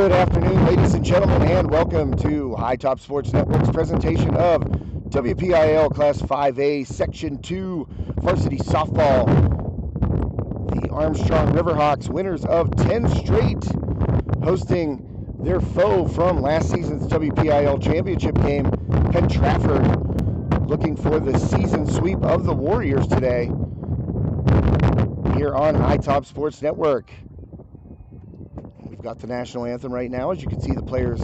Good afternoon, ladies and gentlemen, and welcome to High Top Sports Network's presentation of WPIAL Class 5A Section 2 Varsity Softball. The Armstrong Riverhawks, winners of 10 straight, hosting their foe from last season's WPIAL championship game, Penn-Trafford, looking for the season sweep of the Warriors today here on High Top Sports Network. We've got the national anthem right now. As you can see, the players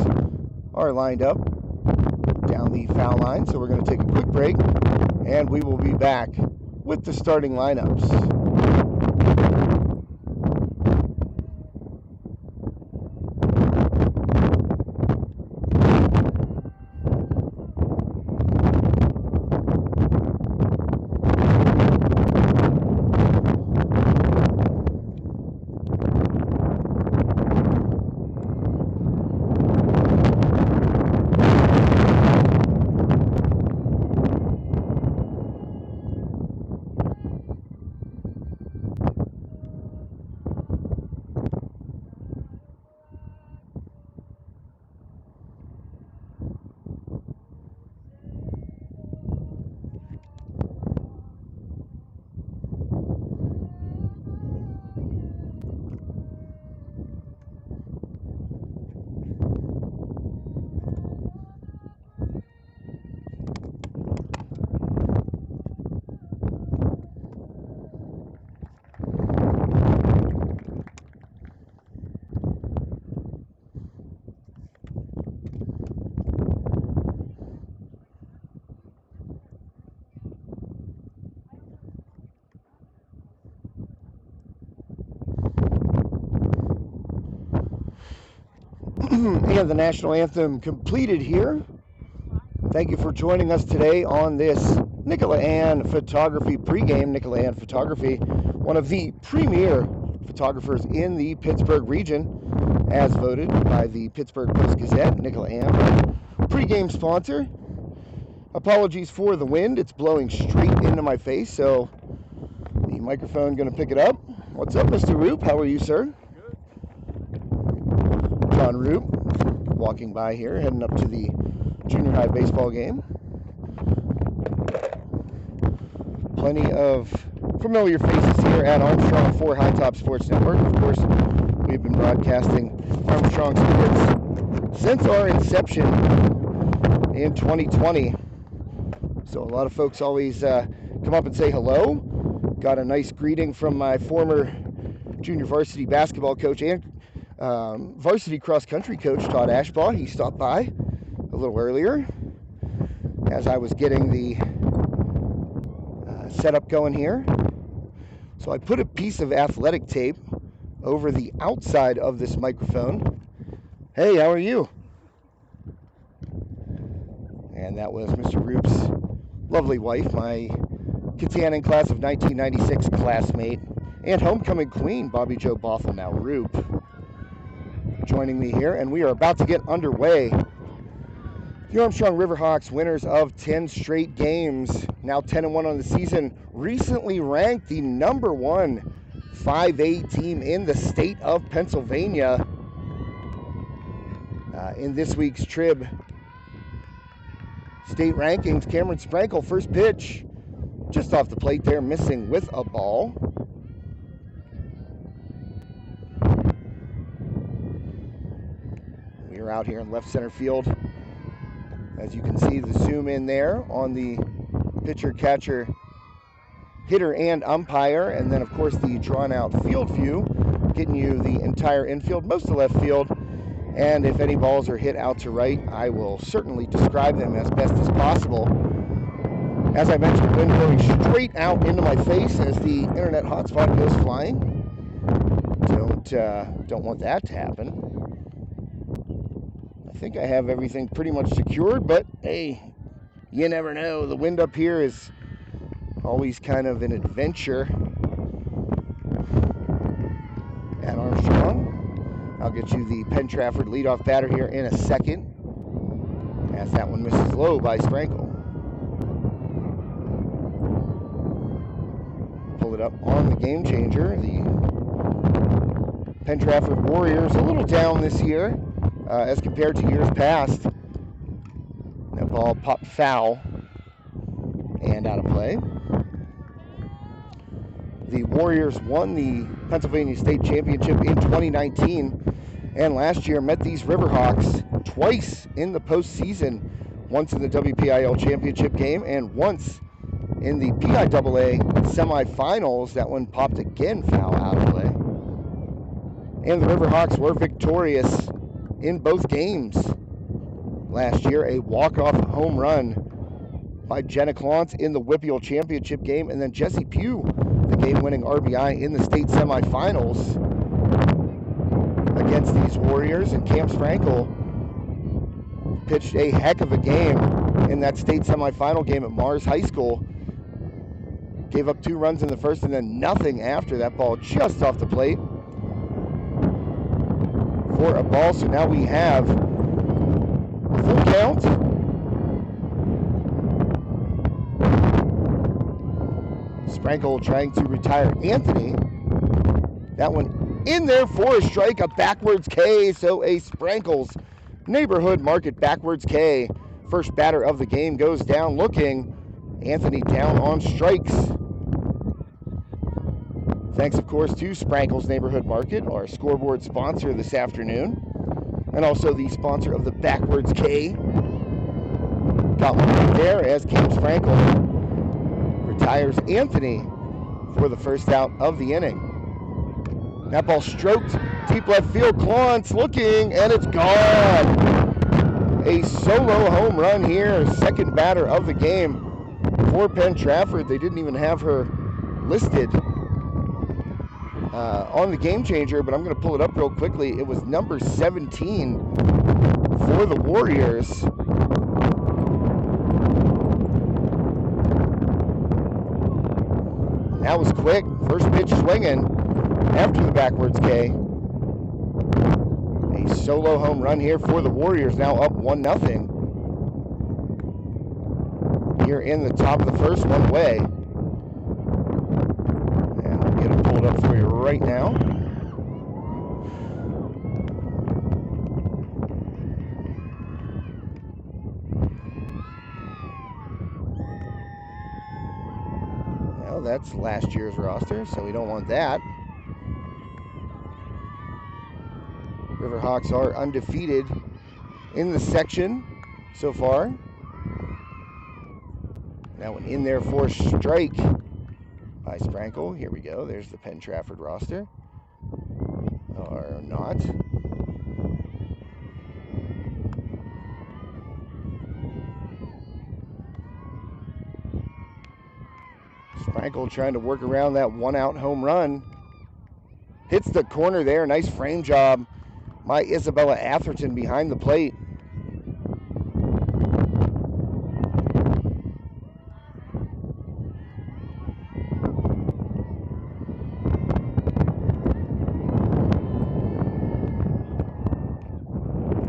are lined up down the foul line. So we're going to take a quick break, and we will be back with the starting lineups. And the national anthem completed here. Thank you for joining us today on this Nicola Ann Photography pregame. Nicola Ann Photography, one of the premier photographers in the Pittsburgh region, as voted by the Pittsburgh Post-Gazette. Nicola Ann, pregame sponsor. Apologies for the wind. It's blowing straight into my face, so the microphone going to pick it up. What's up, Mr. Roop? How are you, sir? John Roop, walking by here, heading up to the junior high baseball game. Plenty of familiar faces here at Armstrong for High Top Sports Network. Of course, we've been broadcasting Armstrong Sports since our inception in 2020. So a lot of folks always come up and say hello. Got a nice greeting from my former junior varsity basketball coach and varsity cross-country coach, Todd Ashbaugh. He stopped by a little earlier as I was getting the setup going here. So I put a piece of athletic tape over the outside of this microphone. Hey, how are you? And that was Mr. Roop's lovely wife, my Katanning class of 1996 classmate and homecoming queen, Bobby Jo Bothell, now Roop, joining me here, and we are about to get underway. The Armstrong Riverhawks, winners of 10 straight games, now 10-1 on the season, recently ranked the number one 5A team in the state of Pennsylvania. In this week's Trib state rankings, Cameron Sprankle, first pitch, just off the plate there, missing with a ball. We're out here in left center field. As you can see, the zoom in there on the pitcher, catcher, hitter, and umpire. And then, of course, the drawn-out field view, getting you the entire infield, most of the left field. And if any balls are hit out to right, I will certainly describe them as best as possible. As I mentioned, wind blowing straight out into my face as the internet hotspot goes flying. Don't want that to happen. I think I have everything pretty much secured, but hey, you never know. The wind up here is always kind of an adventure at Armstrong. I'll get you the Penn-Trafford leadoff batter here in a second, as that one misses low by Sprankle. Pull it up on the game changer, the Penn-Trafford Warriors a little down this year as compared to years past. That ball popped foul and out of play. The Warriors won the Pennsylvania State Championship in 2019 and last year met these Riverhawks twice in the postseason, once in the WPIAL championship game and once in the PIAA semifinals. That one popped again foul out of play. And the Riverhawks were victorious in both games last year. A walk-off home run by Jenna Clance in the WPIAL championship game, and then Jessie Pugh, the game-winning RBI in the state semifinals against these Warriors. And Cam Sprankle pitched a heck of a game in that state semifinal game at Mars High School. Gave up 2 runs in the first and then nothing after. That ball just off the plate for a ball. So now we have a full count. Sprankle trying to retire Anthony. That one in there for a strike, a backwards K. So a Sprankle's Neighborhood Market backwards K. First batter of the game goes down looking. Anthony down on strikes. Thanks, of course, to Sprankle's Neighborhood Market, our scoreboard sponsor this afternoon, and also the sponsor of the backwards K. Got one right there as Cam Sprankle retires Anthony for the first out of the inning. That ball stroked deep left field. Clance looking, and it's gone. A solo home run here, second batter of the game for Penn-Trafford. They didn't even have her listed on the game changer, but I'm going to pull it up real quickly. It was number 17 for the Warriors. That was quick. First pitch swinging after the backwards K. A solo home run here for the Warriors, now up 1-0. Here in the top of the first, one away. And I'll get it pulled up for you right now. Well, that's last year's roster, so we don't want that. Riverhawks are undefeated in the section so far. That one in there for a strike by Sprankle. Here we go. There's the Penn-Trafford roster. Or not. Sprankle trying to work around that one-out home run. Hits the corner there. Nice frame job by Isabella Atherton behind the plate.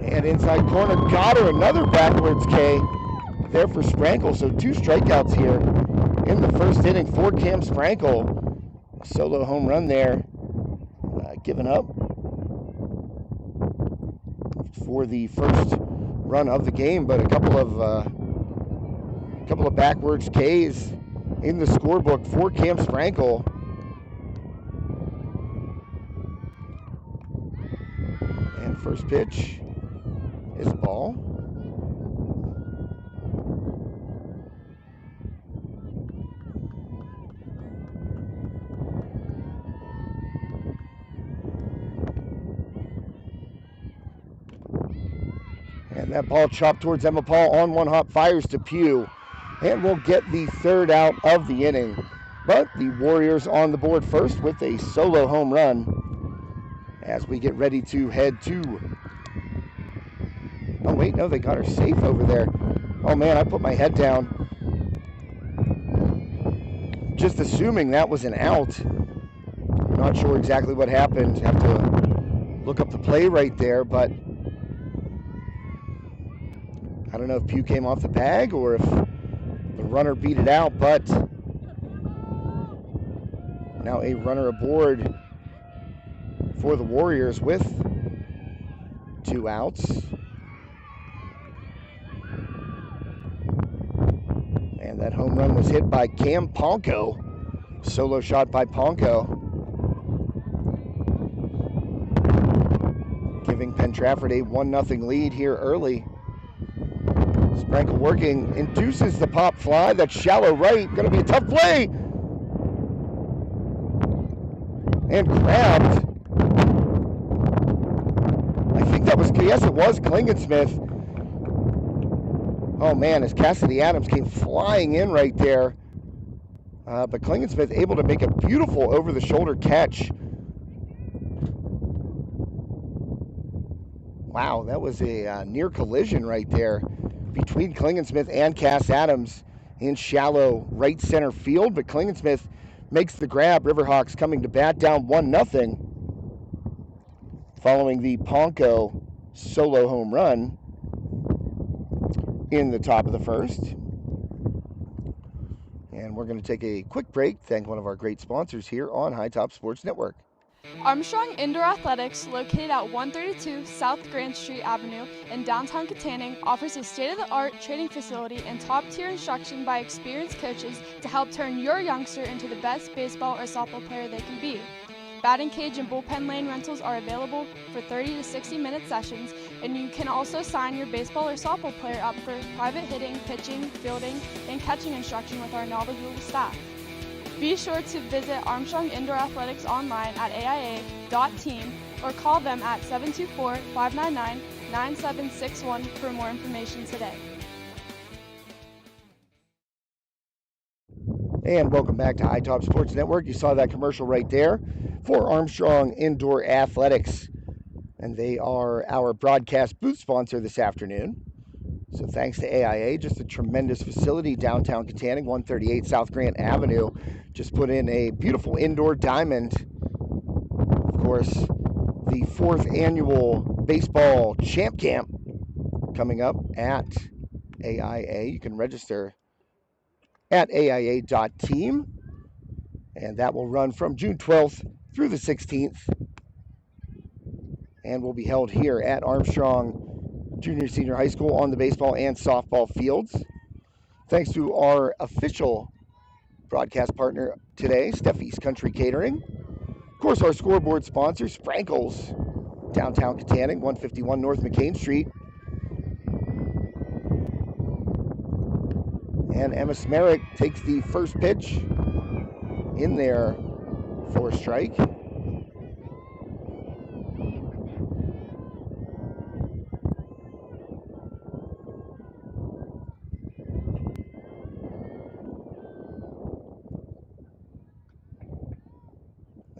And inside corner, got her. Another backwards K there for Sprankle. So 2 strikeouts here in the first inning for Cam Sprankle. A solo home run there, given up for the first run of the game, but a couple of backwards Ks in the scorebook for Cam Sprankle. And first pitch is a ball. And that ball chopped towards Emma Paul on one hop, fires to Pugh, and we'll get the third out of the inning. But the Warriors on the board first with a solo home run as we get ready to head to... Oh wait, no, they got her safe over there. Oh man, I put my head down, just assuming that was an out. Not sure exactly what happened. Have to look up the play right there, but I don't know if Pugh came off the bag or if the runner beat it out, but now a runner aboard for the Warriors with 2 outs. And that home run was hit by Cam Ponko. Solo shot by Ponko. Giving Penn-Trafford a 1-0 lead here early. Sprankle working, induces the pop fly. That's shallow right. Going to be a tough play. And grabbed. I think that was, yes, it was Klingensmith. Oh man, as Cassidy Adams came flying in right there. But Klingensmith able to make a beautiful over-the-shoulder catch. Wow, that was a near collision right there between Klingensmith and Cass Adams in shallow right center field. But Klingensmith makes the grab. Riverhawks coming to bat down 1-0 following the Ponko solo home run in the top of the first. And we're going to take a quick break. Thank one of our great sponsors here on High Top Sports Network. Armstrong Indoor Athletics, located at 132 South Grand Street Avenue in downtown Katanning, offers a state-of-the-art training facility and top-tier instruction by experienced coaches to help turn your youngster into the best baseball or softball player they can be. Batting cage and bullpen lane rentals are available for 30 to 60-minute sessions, and you can also sign your baseball or softball player up for private hitting, pitching, fielding, and catching instruction with our knowledgeable staff. Be sure to visit Armstrong Indoor Athletics online at aia.team or call them at 724-599-9761 for more information today. And welcome back to High Top Sports Network. You saw that commercial right there for Armstrong Indoor Athletics. And they are our broadcast booth sponsor this afternoon. So thanks to AIA, just a tremendous facility downtown Katanning, 138 South Grant Avenue. Just put in a beautiful indoor diamond. Of course, the 4th annual baseball champ camp coming up at AIA. You can register at aia.team. And that will run from June 12th through the 16th. And will be held here at Armstrong Junior Senior High School on the baseball and softball fields. Thanks to our official broadcast partner today, Steffi's Country Catering. Of course, our scoreboard sponsor, Sprankles, downtown Katanning, 151 North McCain Street. And Emma Smerick takes the first pitch in there for a strike.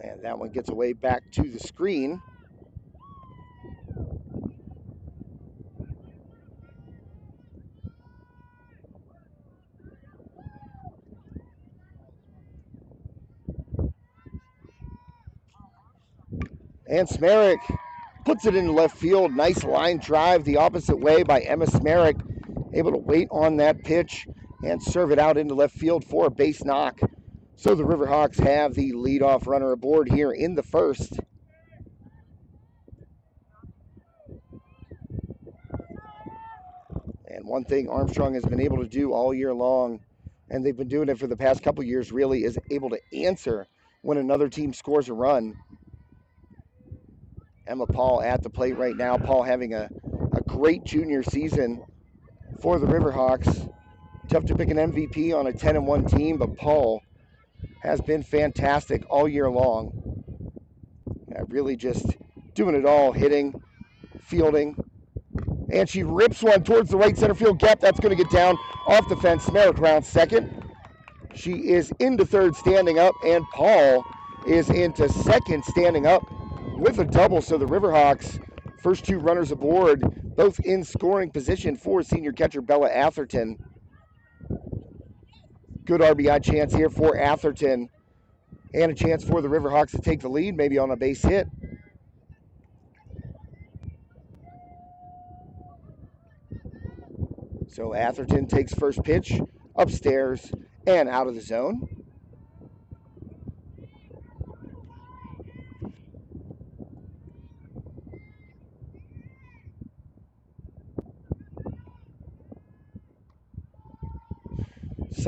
And that one gets away back to the screen. And Smerick puts it into left field. Nice line drive the opposite way by Emma Smerick. Able to wait on that pitch and serve it out into left field for a base knock. So the Riverhawks have the leadoff runner aboard here in the first. And one thing Armstrong has been able to do all year long, and they've been doing it for the past couple years really, is able to answer when another team scores a run. Emma Paul at the plate right now. Paul having a great junior season for the Riverhawks. Tough to pick an MVP on a 10-1 team, but Paul has been fantastic all year long. Really just doing it all, hitting, fielding. And she rips one towards the right center field gap. That's going to get down off the fence. Smerick rounds second. She is into third standing up, and Paul is into second standing up with a double. So the Riverhawks, first 2 runners aboard, both in scoring position for senior catcher Bella Atherton. Good RBI chance here for Atherton, and a chance for the Riverhawks to take the lead, maybe on a base hit. So Atherton takes first pitch, upstairs and out of the zone.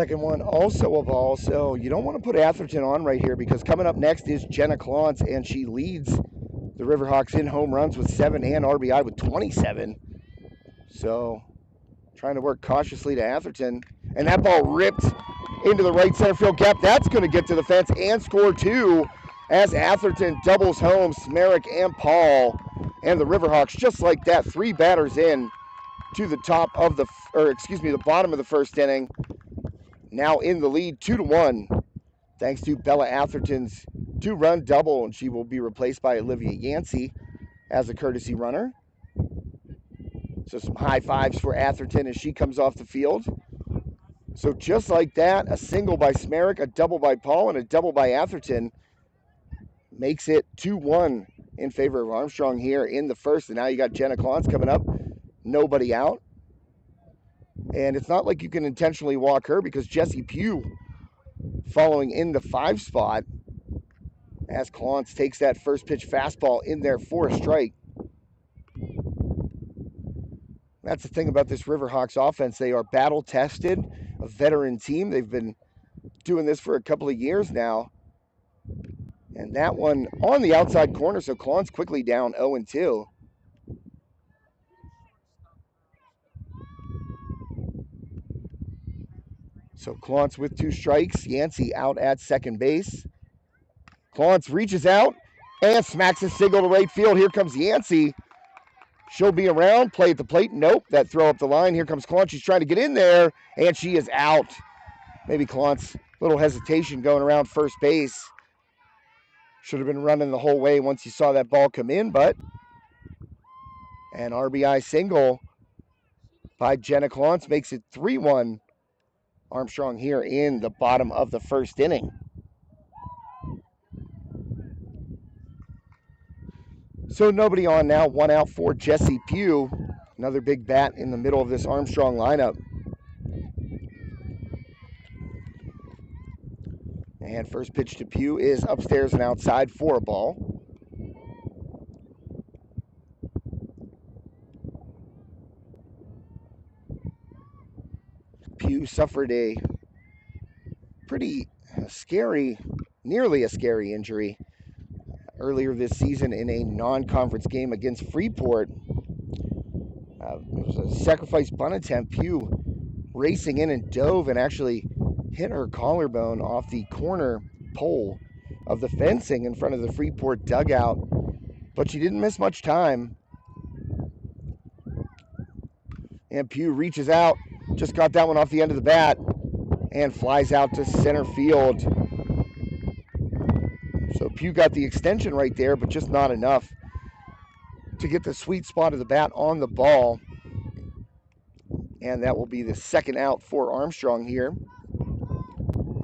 Second one also a ball, so you don't want to put Atherton on right here because coming up next is Jenna Clontz, and she leads the Riverhawks in home runs with 7 and RBI with 27. So trying to work cautiously to Atherton, and that ball ripped into the right center field gap. That's going to get to the fence and score 2 as Atherton doubles home Smerick and Paul, and the Riverhawks just like that, 3 batters in to the the bottom of the first inning. Now in the lead, 2-1, thanks to Bella Atherton's 2-run double, and she will be replaced by Olivia Yancey as a courtesy runner. So some high fives for Atherton as she comes off the field. So just like that, a single by Smerick, a double by Paul, and a double by Atherton makes it 2-1 in favor of Armstrong here in the first. And now you got Jenna Clontz coming up, nobody out. And it's not like you can intentionally walk her because Jessie Pugh following in the 5 spot as Clontz takes that first pitch fastball in there for a strike. That's the thing about this Riverhawks offense. They are battle tested, a veteran team. They've been doing this for a couple of years now. And that one on the outside corner, so Clontz quickly down 0-2. So Clontz with 2 strikes. Yancey out at second base. Clontz reaches out and smacks a single to right field. Here comes Yancey. She'll be around, play at the plate. Nope, that throw up the line. Here comes Clontz. She's trying to get in there, and she is out. Maybe Clontz, little hesitation going around first base. Should have been running the whole way once you saw that ball come in, but an RBI single by Jenna Clontz makes it 3-1 Armstrong here in the bottom of the first inning. So nobody on now, 1 out for Jessie Pugh. Another big bat in the middle of this Armstrong lineup. And first pitch to Pugh is upstairs and outside for a ball. Pugh suffered a pretty scary, nearly a scary injury earlier this season in a non-conference game against Freeport. It was a sacrifice bunt attempt. Pugh racing in and dove and actually hit her collarbone off the corner pole of the fencing in front of the Freeport dugout, but she didn't miss much time. And Pugh reaches out, just got that one off the end of the bat, and flies out to center field. So Pugh got the extension right there, but just not enough to get the sweet spot of the bat on the ball. And that will be the second out for Armstrong here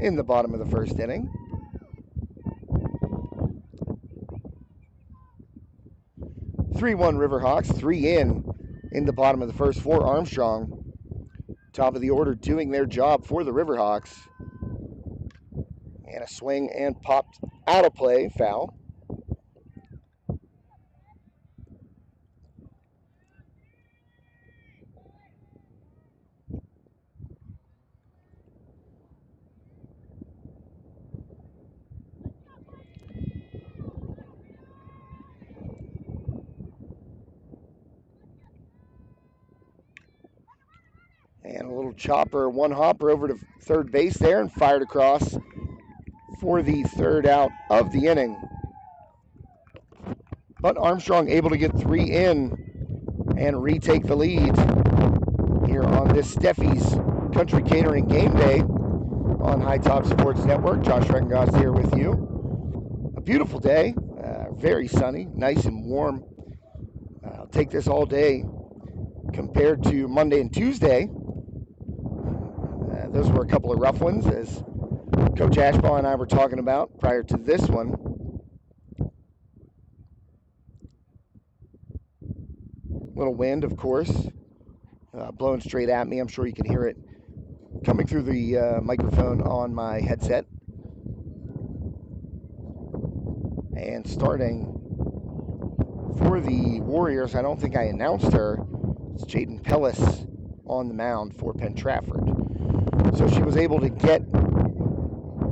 in the bottom of the first inning. (3-1) Riverhawks, 3 in the bottom of the first for Armstrong. Top of the order doing their job for the Riverhawks. And a swing and popped out of play, foul. And a little chopper, one hopper over to third base there and fired across for the third out of the inning. But Armstrong able to get 3 in and retake the lead here on this Steffi's Country Catering Game Day on High Top Sports Network. Josh Reckengast here with you. A beautiful day, very sunny, nice and warm. I'll take this all day compared to Monday and Tuesday. Those were a couple of rough ones, as Coach Ashbaugh and I were talking about prior to this one. Little wind, of course, blowing straight at me. I'm sure you can hear it coming through the microphone on my headset. And starting for the Warriors, I don't think I announced her, it's Jaden Pellis on the mound for Penn-Trafford. So she was able to get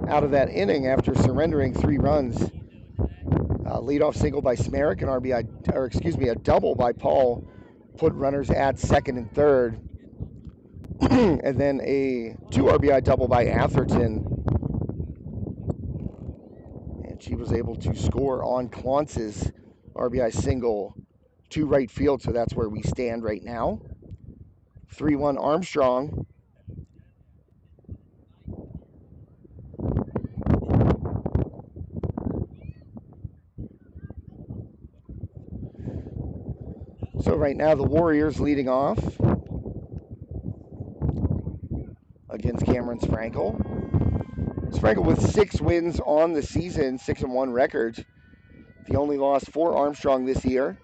out of that inning after surrendering 3 runs. Leadoff single by Smerick, a double by Paul put runners at second and third. And then a 2 RBI double by Atherton. And she was able to score on Clonce's RBI single to right field, so that's where we stand right now. 3-1 Armstrong. So right now the Warriors leading off against Cameron Sprankle. Sprankle with 6 wins on the season, 6-1 record. The only loss for Armstrong this year.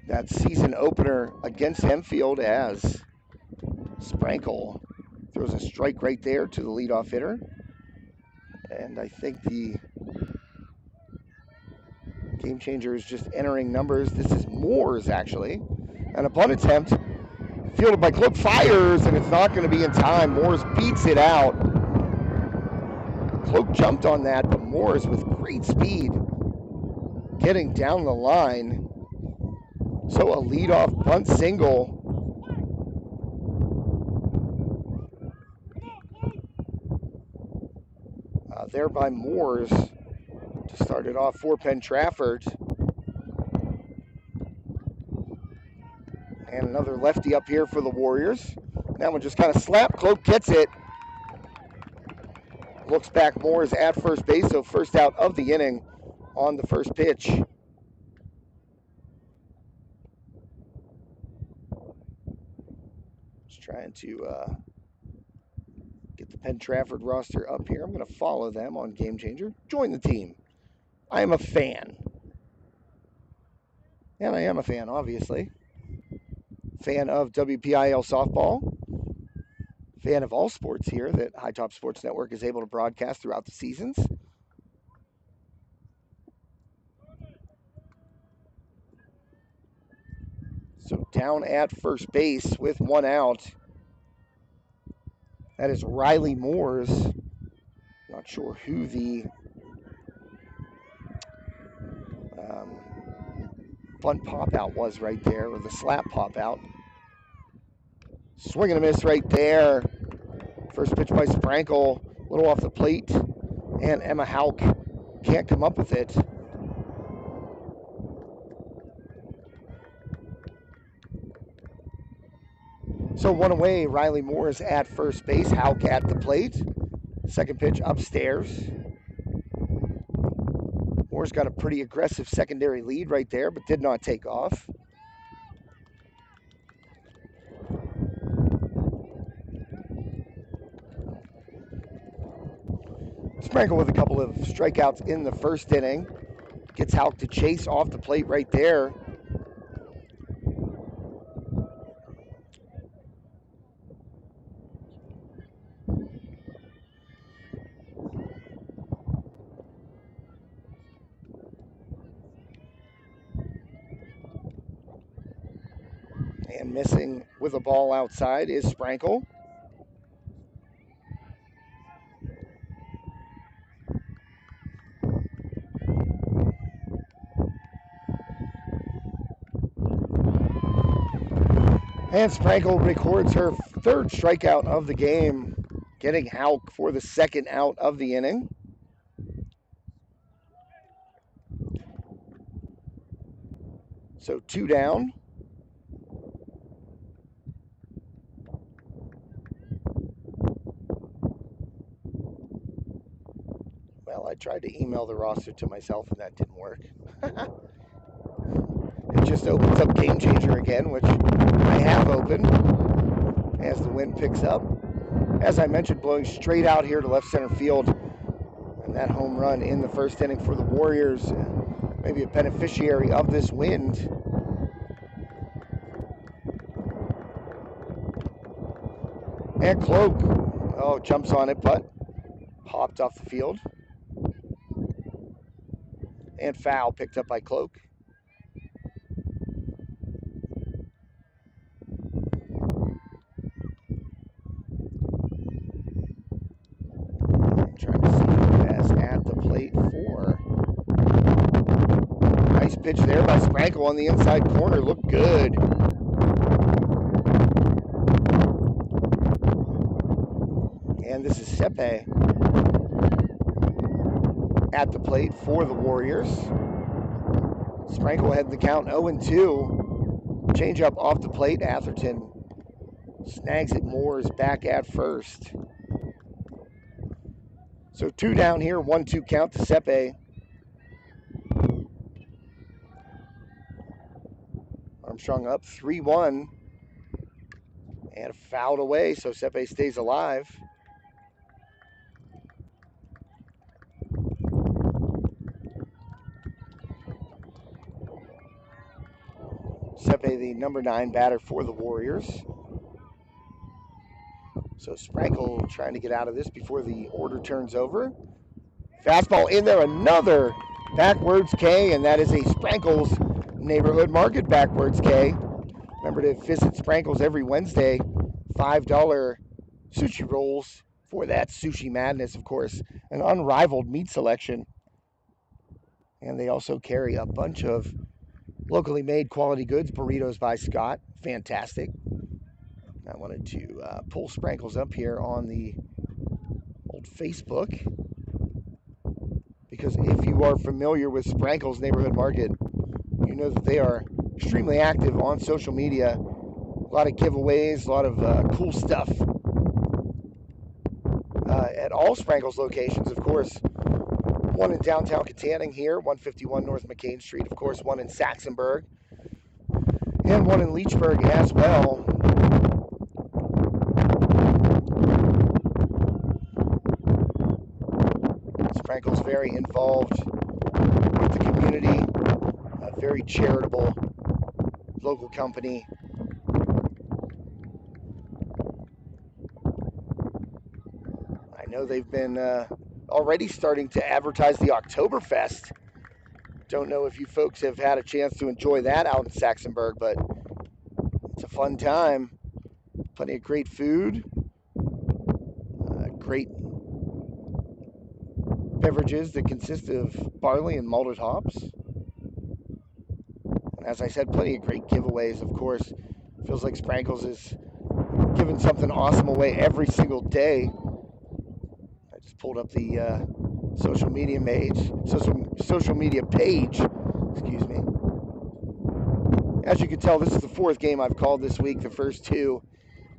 That season opener against Hempfield as Sprankle throws a strike right there to the leadoff hitter. And I think the game changer is just entering numbers. This is Moores, actually. And a bunt attempt fielded by Cloak, fires, and it's not going to be in time. Moores beats it out. Cloak jumped on that, but Moores with great speed getting down the line. So a leadoff bunt single. There by Moores to start it off for Penn-Trafford. And another lefty up here for the Warriors. That one just kind of slapped. Cloak gets it. Looks back, Moores at first base, so first out of the inning on the first pitch. Just trying to get the Penn-Trafford roster up here. I'm going to follow them on Game Changer. Join the team. I am a fan. And I am a fan, obviously. Fan of WPIAL softball. Fan of all sports here that High Top Sports Network is able to broadcast throughout the seasons. So down at first base with 1 out. That is Riley Moores. Not sure who the bunt pop out was right there, or the slap pop out. Swing and a miss right there. First pitch by Sprankle, a little off the plate, and Emma Hauk can't come up with it. So 1 away, Riley Moores at first base, Hauk at the plate. Second pitch upstairs. Moores got a pretty aggressive secondary lead right there, but did not take off. Sprankle with a couple of strikeouts in the first inning. Gets Hauk to chase off the plate right there. And missing with a ball outside is Sprankle. And Sprankle records her 3rd strikeout of the game, getting Hauk for the 2nd out of the inning. So 2 down. Well, I tried to email the roster to myself and that didn't work. It just opens up Game Changer again, which I have open as the wind picks up. As I mentioned, blowing straight out here to left center field. And that home run in the first inning for the Warriors, maybe a beneficiary of this wind. And Cloak, jumps on it, but hopped off the field. And foul picked up by Cloak. pitch there by Sprankle on the inside corner. Looked good. And this is Sepe at the plate for the Warriors. Sprankle ahead in the count 0-2. Change up off the plate. Atherton snags it. Moore's back at first. So 2 down here, 1-2 count to Sepe. Armstrong up 3-1 and fouled away, so Sepe stays alive. Sepe, the number 9 batter for the Warriors. So Sprankle trying to get out of this before the order turns over. Fastball in there, another backwards K, and that is a Sprankle's Neighborhood Market backwards K. Remember to visit Sprankle's every Wednesday. $5 sushi rolls for that sushi madness, of course. An unrivaled meat selection. And they also carry a bunch of locally made quality goods. Burritos by Scott, fantastic. I wanted to pull Sprankles up here on the old Facebook, because if you are familiar with Sprankles Neighborhood Market, you know that they are extremely active on social media. A lot of giveaways, a lot of cool stuff at all Sprankles locations, of course. One in downtown Katanning here, 151 North McCain Street. Of course, one in Saxonburg. And one in Leechburg as well. Sprankle's very involved with the community. A very charitable local company. I know they've been already starting to advertise the Oktoberfest. Don't know if you folks have had a chance to enjoy that out in Saxonburg, but it's a fun time. Plenty of great food, great beverages that consist of barley and malted hops. And as I said, plenty of great giveaways, of course. Feels like Sprankles is giving something awesome away every single day. I just pulled up the social media page, excuse me. As you can tell, this is the 4th game I've called this week. The first 2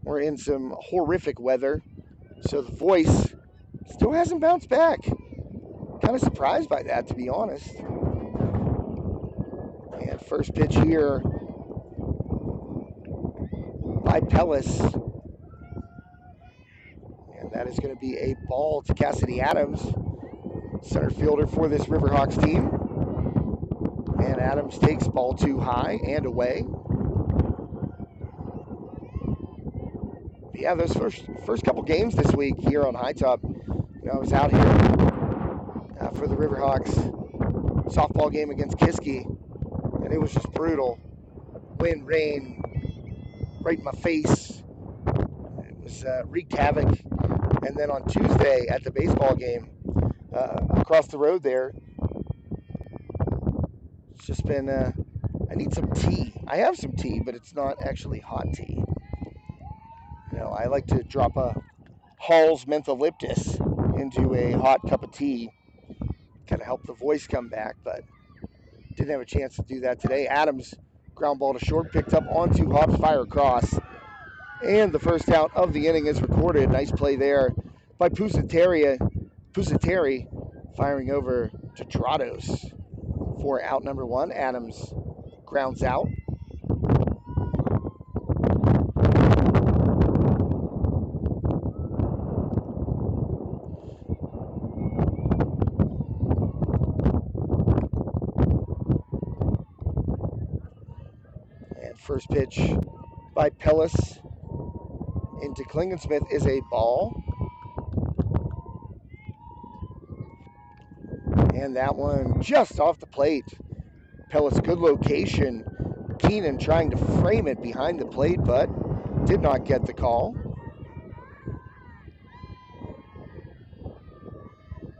were in some horrific weather, so the voice still hasn't bounced back. Kind of surprised by that, to be honest. And first pitch here by Pellis. And that is going to be a ball to Cassidy Adams, center fielder for this Riverhawks team. And Adams takes ball 2 high and away. But yeah, those first couple games this week here on High Top, I was out here for the Riverhawks softball game against Kiski, and it was just brutal. Wind, rain, right in my face. It was wreaked havoc. And then on Tuesday at the baseball game across the road there, it's just been, I need some tea. I have some tea, but it's not actually hot tea. I like to drop a Hall's Mentholyptus into a hot cup of tea, kind of help the voice come back, but didn't have a chance to do that today. Adams, ground ball to short, picked up onto Hobbs, fire across. And the first out of the inning is recorded. Nice play there by Pusateri, firing over to Drados for out number 1. Adams grounds out. And first pitch by Pellis into Klingensmith is a ball. And that one just off the plate. Pellis, good location. Keenan trying to frame it behind the plate, but did not get the call.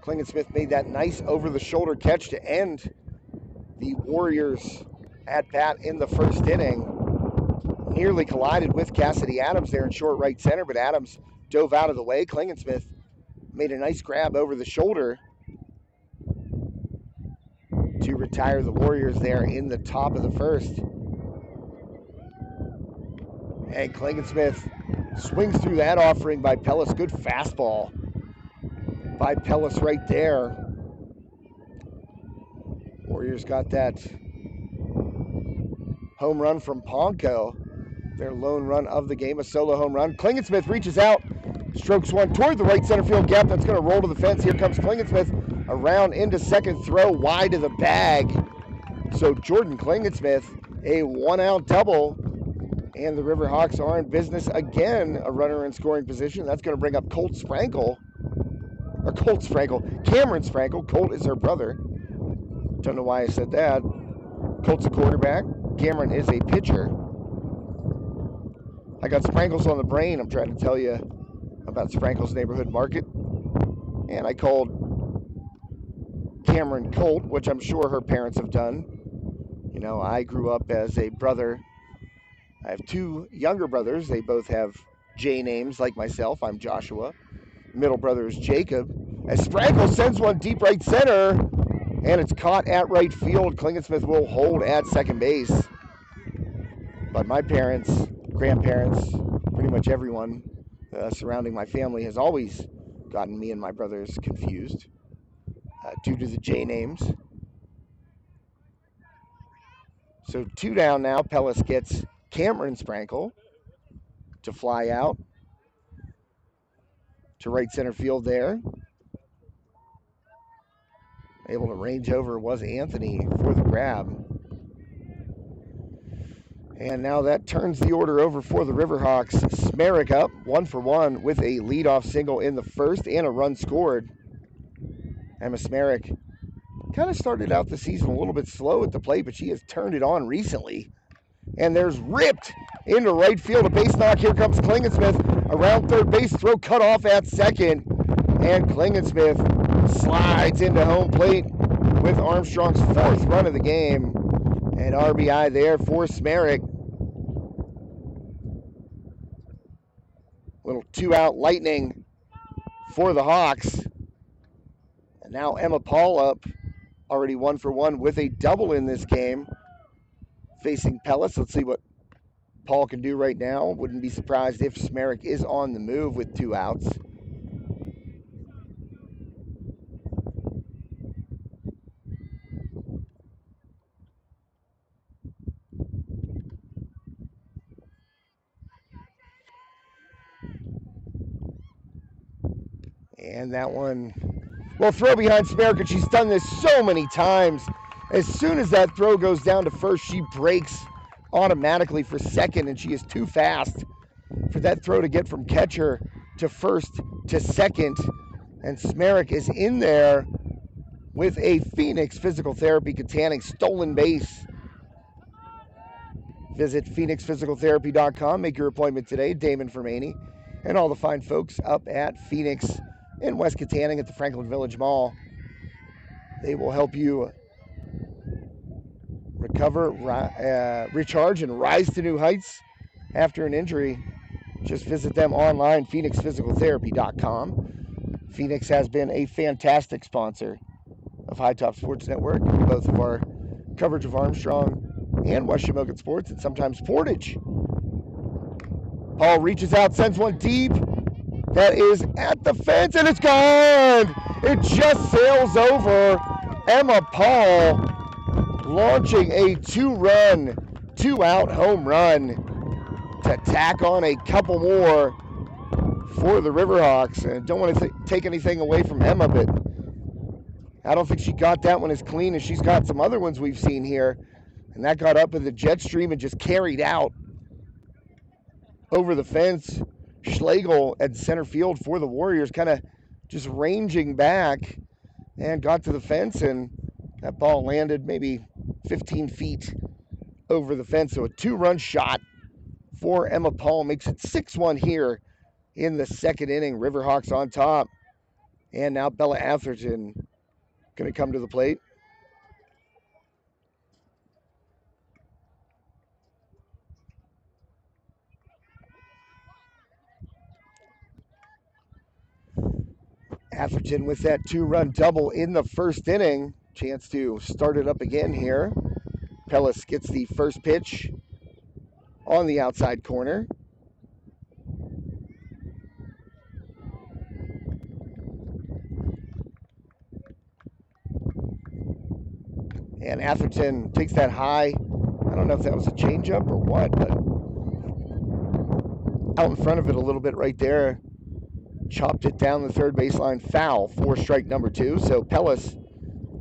Klingensmith made that nice over-the-shoulder catch to end The Warriors at bat in the first inning nearly collided with Cassidy Adams there in short right center, but Adams dove out of the way. Klingensmith made a nice grab over the shoulder to retire the Warriors there in the top of the first. And Klingensmith swings through that offering by Pellis. Good fastball by Pellis right there. Warriors got that home run from Ponko, their lone run of the game, a solo home run. Klingensmith reaches out, strokes one toward the right center field gap. That's going to roll to the fence. Here comes Klingensmith around into second, throw wide of the bag. So Jordan Klingensmith, a one-out double, and the Riverhawks are in business again. A runner in scoring position. That's going to bring up Cameron Sprankle. Colt is her brother. Don't know why I said that. Colt's a quarterback. Cameron is a pitcher. I got Sprankles on the brain. I'm trying to tell you about Sprankles Neighborhood Market. And I called Cameron Colt, which I'm sure her parents have done. You know, I grew up as a brother. I have two younger brothers. They both have J names like myself. I'm Joshua. Middle brother is Jacob. As Sprankle sends one deep right center, and it's caught at right field. Klingensmith will hold at second base. But my parents, grandparents, pretty much everyone surrounding my family has always gotten me and my brothers confused due to the J names. So 2 down now. Pellis gets Cameron Sprankle to fly out to right center field there. Able to range over was Anthony for the grab. And now that turns the order over for the Riverhawks. Smerik up 1-for-1 with a leadoff single in the first and a run scored. Emma Smerik kind of started out the season a little bit slow at the plate, but she has turned it on recently. And there's ripped into right field. A base knock. Here comes Klingensmith around third base. Throw cut off at second. And Klingensmith slides into home plate with Armstrong's fourth run of the game. And RBI there for Smerik. Little 2-out lightning for the Hawks. And now Emma Paul up, already 1-for-1 with a double in this game. Facing Pellis. Let's see what Paul can do right now. Wouldn't be surprised if Smerik is on the move with 2 outs. And that one will throw behind Smerik, and she's done this so many times. As soon as that throw goes down to first, she breaks automatically for second, and she is too fast for that throw to get from catcher to first to second. And Smerik is in there with a Phoenix Physical Therapy Katanning stolen base. Visit PhoenixPhysicalTherapy.com. Make your appointment today. Damon Fermani and all the fine folks up at Phoenix in West Katanning at the Franklin Village Mall. They will help you recover, recharge, and rise to new heights after an injury. Just visit them online, PhoenixPhysicalTherapy.com. Phoenix has been a fantastic sponsor of High Top Sports Network, both of our coverage of Armstrong and West Shamokin Sports, and sometimes Portage. Paul reaches out, sends one deep. That is at the fence, and it's gone! It just sails over. Emma Paul launching a 2-run, 2-out home run to tack on a couple more for the Riverhawks. And don't want to take anything away from Emma, but I don't think she got that one as clean as she's got some other ones we've seen here. And that got up in the jet stream and just carried out over the fence. Schlegel at center field for the Warriors, kind of just ranging back and got to the fence, and that ball landed maybe 15 feet over the fence. So a 2-run shot for Emma Paul makes it 6-1 here in the second inning. Riverhawks on top. And now Bella Atherton going to come to the plate. Atherton with that 2-run double in the first inning. Chance to start it up again here. Pellis gets the first pitch on the outside corner. And Atherton takes that high. I don't know if that was a changeup or what, but out in front of it a little bit right there. Chopped it down the third baseline, foul for strike number 2. So Pellis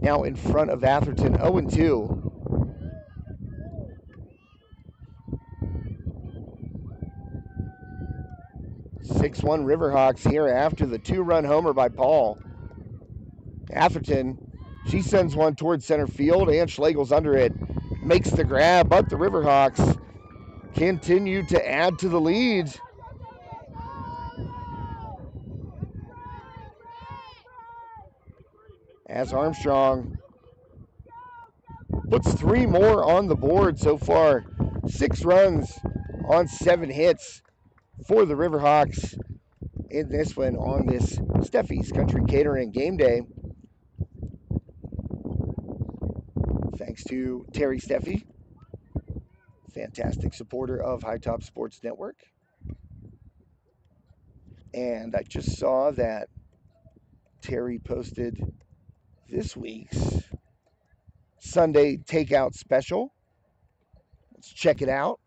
now in front of Atherton, 0-2. 6-1 Riverhawks here after the 2-run homer by Paul. Atherton, she sends one towards center field, and Schlegel's under it. Makes the grab, but the Riverhawks continue to add to the lead. As Armstrong puts 3 more on the board so far. 6 runs on 7 hits for the Riverhawks in this one on this Steffi's Country Catering game day. Thanks to Terry Steffi, fantastic supporter of High Top Sports Network. And I just saw that Terry posted this week's Sunday takeout special. Let's check it out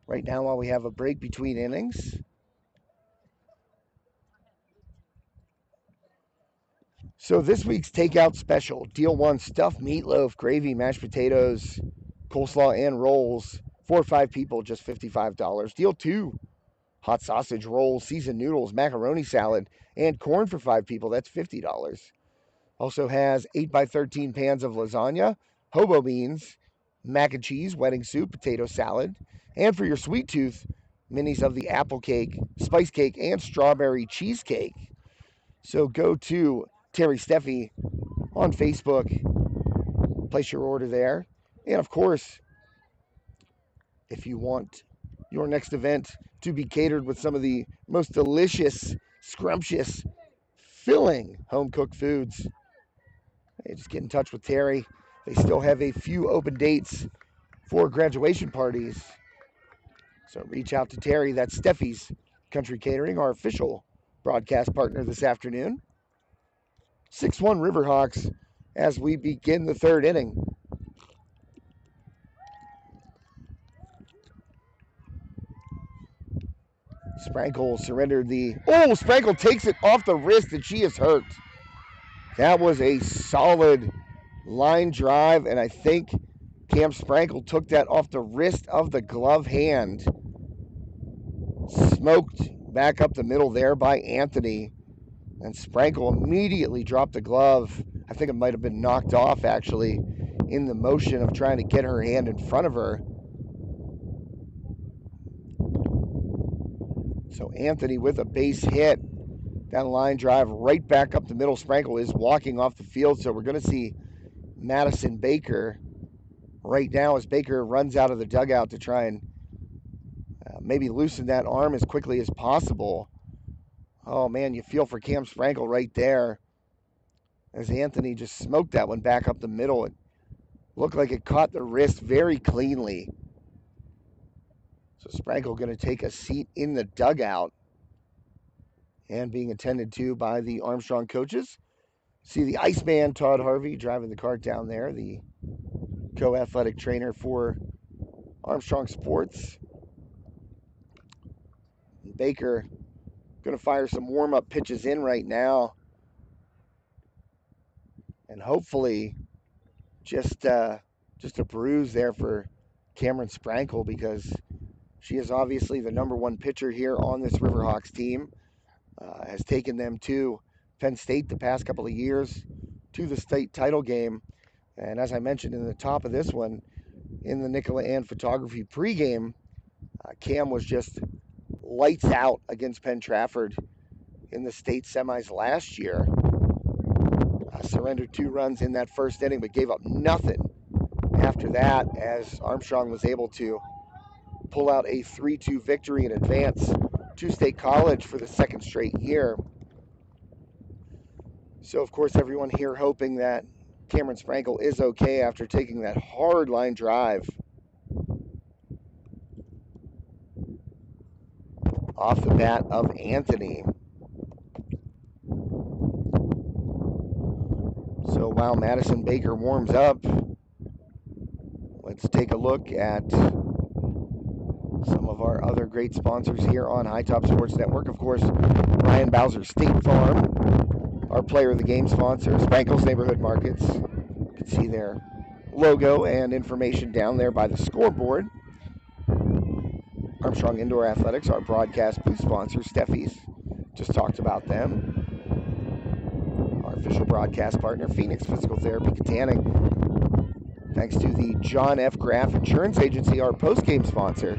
right now while we have a break between innings. So this week's takeout special, deal 1, stuffed meatloaf, gravy, mashed potatoes, coleslaw, and rolls. 4 or 5 people, just $55. Deal 2, hot sausage rolls, seasoned noodles, macaroni salad, and corn for 5 people. That's $50. Also has 8x13 pans of lasagna, hobo beans, mac and cheese, wedding soup, potato salad, and for your sweet tooth, minis of the apple cake, spice cake, and strawberry cheesecake. So go to Terry Steffi on Facebook, place your order there. And of course, if you want your next event to be catered with some of the most delicious, scrumptious, filling home-cooked foods, just get in touch with Terry. They still have a few open dates for graduation parties. So reach out to Terry. That's Steffi's Country Catering, our official broadcast partner this afternoon. 6-1 Riverhawks as we begin the 3rd inning. Sprankle surrendered the... Oh, Sprankle takes it off the wrist and she is hurt. That was a solid line drive, and I think Cam Sprankle took that off the wrist of the glove hand. Smoked back up the middle there by Anthony. And Sprankle immediately dropped the glove. I think it might have been knocked off, actually, in the motion of trying to get her hand in front of her. So Anthony with a base hit. That line drive right back up the middle. Sprankle is walking off the field, so we're going to see Madison Baker right now as Baker runs out of the dugout to try and maybe loosen that arm as quickly as possible. Oh, man, you feel for Cam Sprankle right there as Anthony just smoked that one back up the middle. It looked like it caught the wrist very cleanly. So Sprankle going to take a seat in the dugout and being attended to by the Armstrong coaches. See the Iceman, Todd Harvey, driving the cart down there, the co-athletic trainer for Armstrong Sports. Baker going to fire some warm-up pitches in right now. And hopefully just a bruise there for Cameron Sprankle, because she is obviously the number 1 pitcher here on this Riverhawks team. Has taken them to Penn State the past couple of years, to the state title game. And as I mentioned in the top of this one, in the Nicola Ann Photography pregame, Cam was just lights out against Penn-Trafford in the state semis last year. Surrendered 2 runs in that first inning, but gave up nothing after that, as Armstrong was able to pull out a 3-2 victory and advance to State College for the 2nd straight year. So, of course, everyone here hoping that Cameron Sprankle is okay after taking that hard line drive. Off the bat of Anthony. So while Madison Baker warms up, let's take a look at some of our other great sponsors here on High Top Sports Network. Of course, Ryan Bowser State Farm, our player of the game sponsor, Sprankle's Neighborhood Markets. You can see their logo and information down there by the scoreboard. Armstrong Indoor Athletics, our broadcast booth sponsor, Steffi's. Just talked about them. Our official broadcast partner, Phoenix Physical Therapy Katanning. Thanks to the John F. Graff Insurance Agency, our post-game sponsor.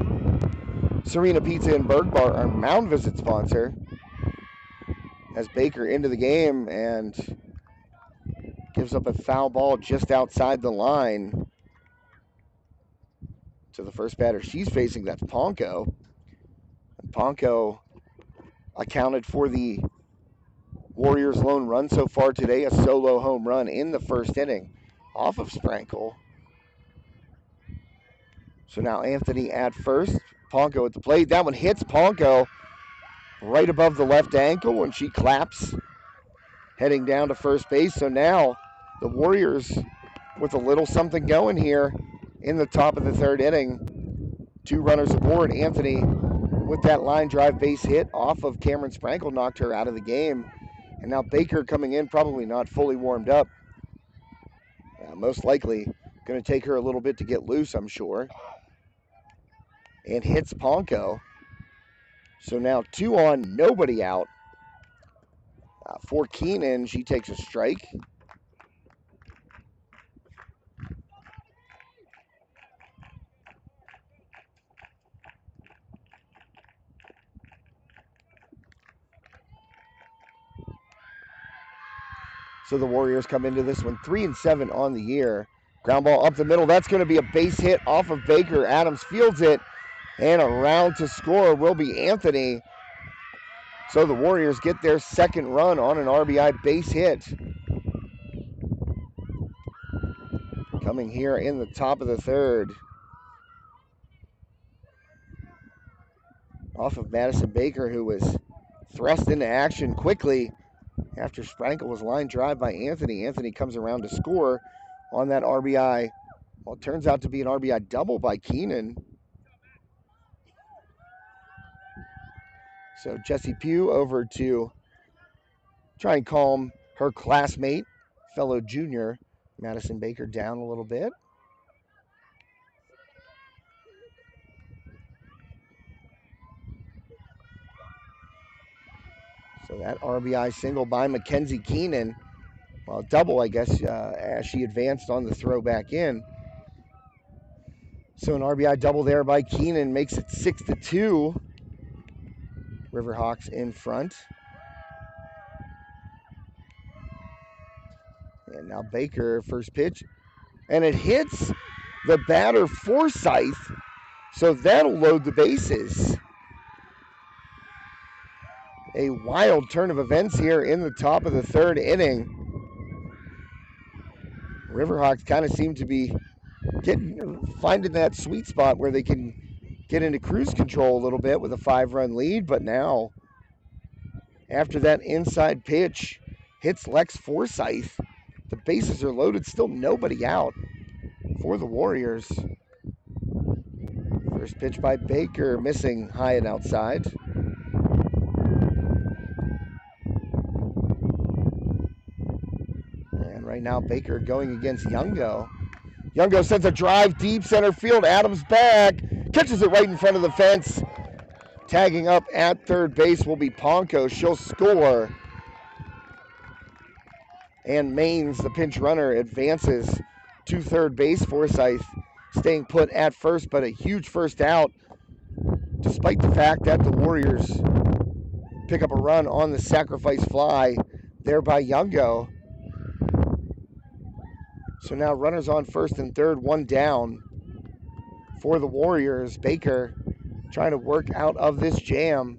Serena Pizza and Berg Bar, our mound visit sponsor. As Baker into the game and gives up a foul ball just outside the line to the first batter she's facing. That's Ponko. And Ponko accounted for the Warriors' lone run so far today, a solo home run in the first inning off of Sprankle. So now Anthony at first, Ponko at the plate. That one hits Ponko right above the left ankle when she claps, heading down to first base. So now the Warriors with a little something going here in the top of the third inning. 2 runners aboard. Anthony with that line drive base hit off of Cameron Sprankle knocked her out of the game. And now Baker coming in, probably not fully warmed up. Most likely going to take her a little bit to get loose, I'm sure. And hits Ponko. So now 2 on, nobody out. For Keenan, she takes a strike. So the Warriors come into this one 3-7 on the year. Ground ball up the middle. That's going to be a base hit off of Baker. Adams fields it. And around to score will be Anthony. So the Warriors get their second run on an RBI base hit. Coming here in the top of the third. Off of Madison Baker, who was thrust into action quickly after Sprankle was line drive by Anthony. Anthony comes around to score on that RBI. Well, it turns out to be an RBI double by Keenan. So Jessie Pugh over to try and calm her classmate, fellow junior, Madison Baker, down a little bit. So that RBI single by Mackenzie Keenan. Well, double, I guess, as she advanced on the throw back in. So an RBI double there by Keenan makes it 6-2. Riverhawks in front. And now Baker, first pitch. And it hits the batter Forsyth. So that'll load the bases. A wild turn of events here in the top of the third inning. Riverhawks kind of seem to be finding that sweet spot where they can get into cruise control a little bit with a 5-run lead. But now, after that inside pitch hits Lex Forsyth, the bases are loaded, still nobody out for the Warriors. First pitch by Baker, missing high and outside. And right now Baker going against Youngo. Youngo sends a drive deep center field. Adams back, catches it right in front of the fence. Tagging up at third base will be Ponko. She'll score. And Maines, the pinch runner, advances to third base. Forsyth staying put at first, but a huge first out, despite the fact that the Warriors pick up a run on the sacrifice fly there by Youngo. So now runners on first and third, 1 down for the Warriors. Baker trying to work out of this jam.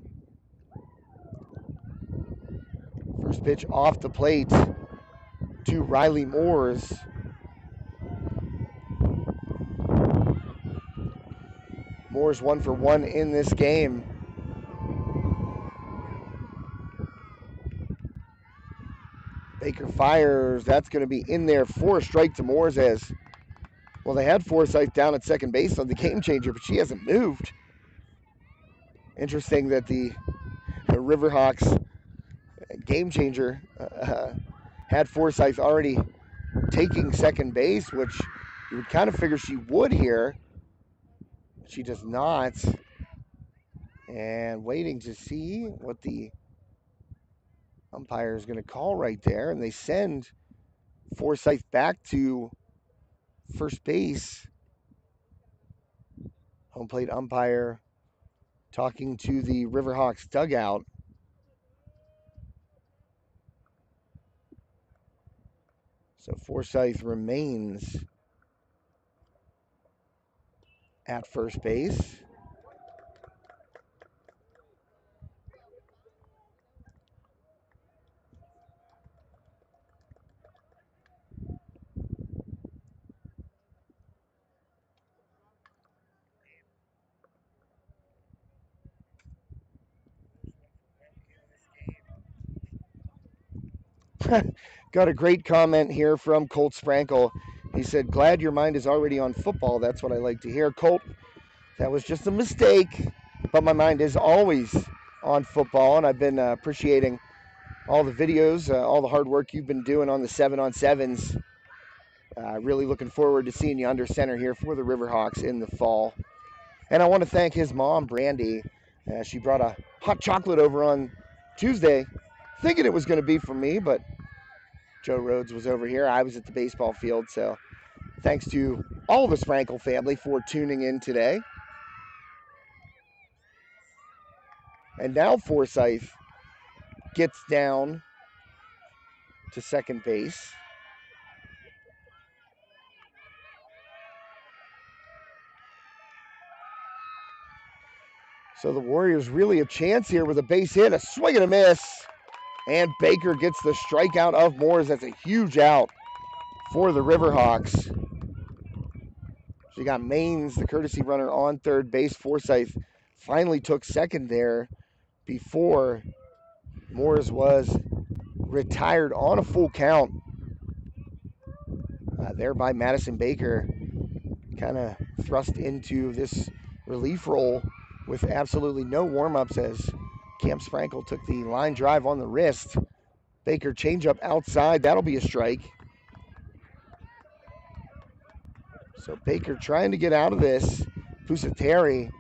First pitch off the plate. to Riley Moores. Moores 1 for 1 in this game. Baker fires. That's going to be in there for a strike to Moores as, well, they had Forsyth down at second base on the game changer, but she hasn't moved. Interesting that the Riverhawks game changer had Forsyth already taking second base, which you would kind of figure she would here. She does not. And waiting to see what the umpire is going to call right there. And they send Forsyth back to first base. Home plate umpire talking to the Riverhawks dugout. So Forsyth remains at first base. Got a great comment here from Colt Sprankle. He said, "Glad your mind is already on football. That's what I like to hear." Colt, that was just a mistake, but my mind is always on football, and I've been appreciating all the videos, all the hard work you've been doing on the 7-on-7s. Really looking forward to seeing you under center here for the Riverhawks in the fall. And I want to thank his mom, Brandy. She brought a hot chocolate over on Tuesday, thinking it was going to be for me, but Joe Rhodes was over here. I was at the baseball field, so thanks to all the Sprankle family for tuning in today. And now Forsyth gets down to second base. So the Warriors really a chance here with a base hit, a swing and a miss. And Baker gets the strikeout of Moores. That's a huge out for the Riverhawks. So you got Maines, the courtesy runner, on third base. Forsyth finally took second there before Moores was retired on a full count. There by Madison Baker, kind of thrust into this relief role with absolutely no warm-ups as Cam Sprankle took the line drive on the wrist. Baker changeup outside. That'll be a strike. So Baker trying to get out of this. Pusateri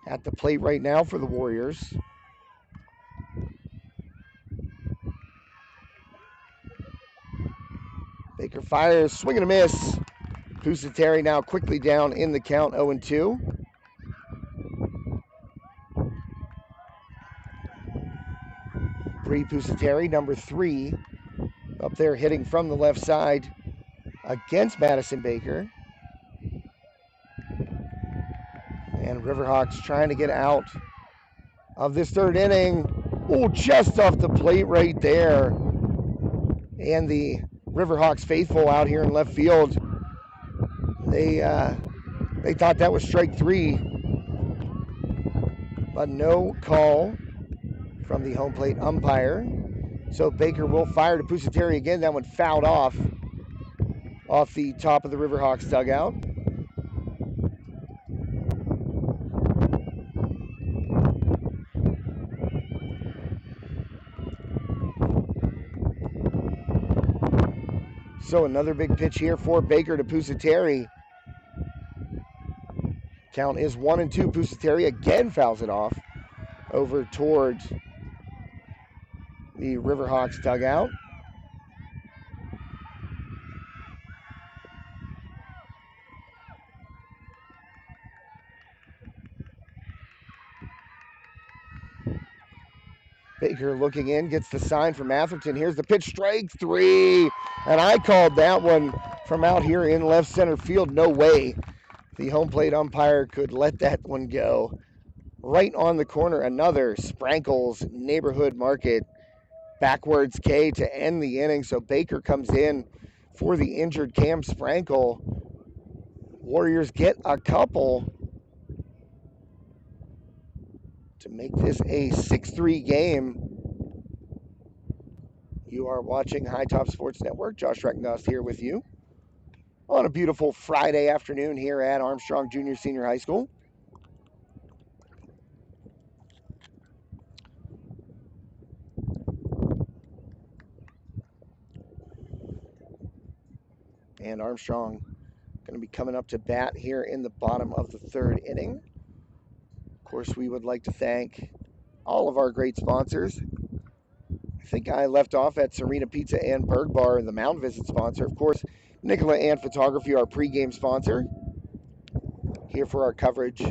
at the plate right now for the Warriors. Baker fires, swing and a miss. Pusateri now quickly down in the count, 0-2. Bree Pusateri, number 3, up there hitting from the left side against Madison Baker. And Riverhawks trying to get out of this third inning. Oh, just off the plate right there. And the Riverhawks faithful out here in left field, they thought that was strike 3, but no call from the home plate umpire. So Baker will fire to Pusateri again. That one fouled off the top of the Riverhawks dugout. So another big pitch here for Baker to Pusateri. Count is 1-2. Pusateri again fouls it off over towards the Riverhawks dugout. Baker looking in, gets the sign from Atherton. Here's the pitch, strike 3. And I called that one from out here in left center field. No way the home plate umpire could let that one go. Right on the corner, another Sprankle's Neighborhood Market backwards K to end the inning. So Baker comes in for the injured Cam Sprankle. Warriors get a couple to make this a 6-3 game. You are watching High Top Sports Network. Josh Recknost here with you on a beautiful Friday afternoon here at Armstrong Junior Senior High School. And Armstrong going to be coming up to bat here in the bottom of the third inning. Of course, we would like to thank all of our great sponsors. I think I left off at Serena Pizza and Berg Bar, the Mound Visit sponsor. Of course, Nicola and Photography, our pregame sponsor, here for our coverage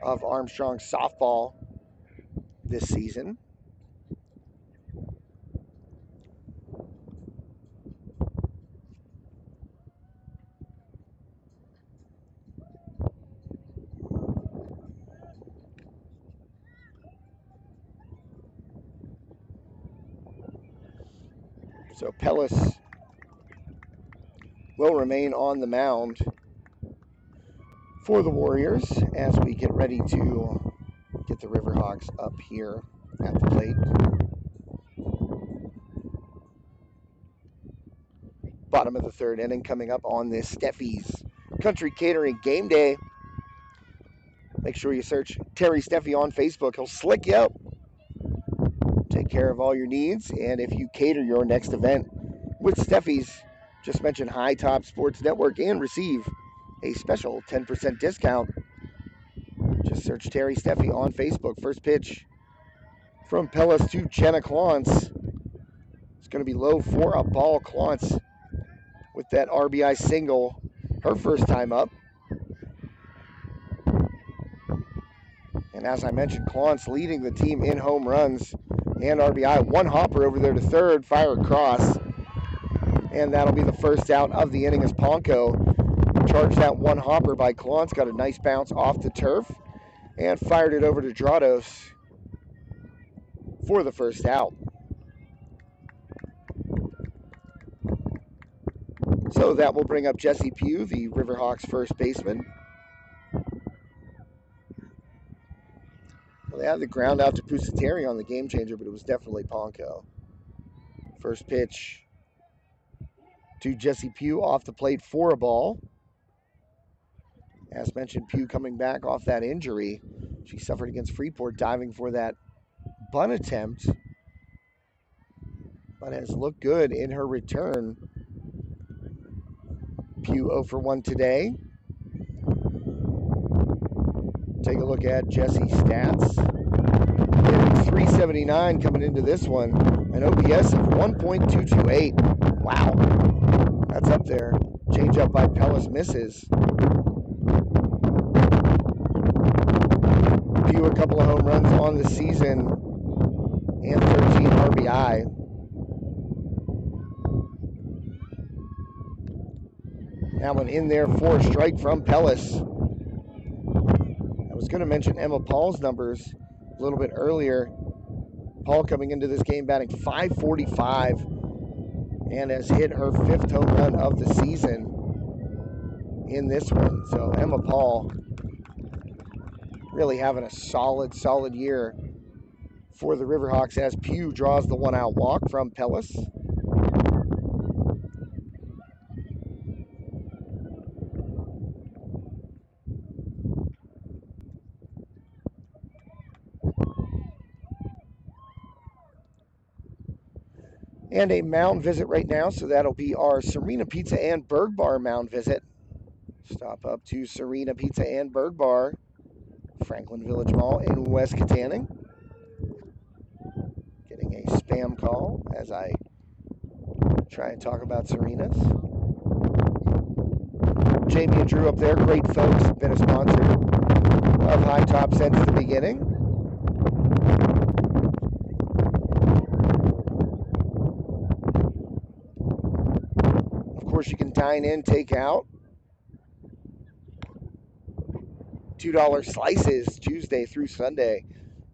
of Armstrong softball this season. So Pellis will remain on the mound for the Warriors as we get ready to get the Riverhawks up here at the plate. Bottom of the third inning coming up on this Steffi's Country Catering Game Day. Make sure you search Terry Steffi on Facebook. He'll slick you up. Take care of all your needs. And if you cater your next event with Steffi's, just mention High Top Sports Network and receive a special 10% discount. Just search Terry Steffi on Facebook. First pitch from Pellis to Jenna Klontz. It's going to be low for a ball. Klontz with that RBI single, her first time up. And as I mentioned, Klontz leading the team in home runs and RBI. One hopper over there to third, fire across. And that'll be the first out of the inning as Ponko charged that one hopper by Klontz. Got a nice bounce off the turf and fired it over to Drados for the first out. So that will bring up Jesse Pugh, the Riverhawks first baseman. Well, they had the ground out to Pusateri on the game changer, but it was definitely Ponko. First pitch to Jesse Pugh off the plate for a ball. As mentioned, Pugh coming back off that injury. She suffered against Freeport, diving for that bunt attempt, but has looked good in her return. Pugh 0 for 1 today. Take a look at Jesse's stats. 379 coming into this one. An OPS of 1.228. Wow. That's up there. Change up by Pellis misses. Pugh a couple of home runs on the season and 13 RBI. That one in there for a strike from Pellis. I was going to mention Emma Paul's numbers a little bit earlier. Paul coming into this game batting .545 and has hit her 5th home run of the season in this one. So Emma Paul really having a solid year for the Riverhawks as Pugh draws the one-out walk from Pellis. And a mound visit right now, so that'll be our Serena Pizza and Berg Bar mound visit. Stop up to Serena Pizza and Berg Bar, Franklin Village Mall in West Katanning. Getting a spam call as I try and talk about Serena's. Jamie and Drew up there, great folks, been a sponsor of High Top since the beginning. Of course, you can dine in, take out. $2 slices Tuesday through Sunday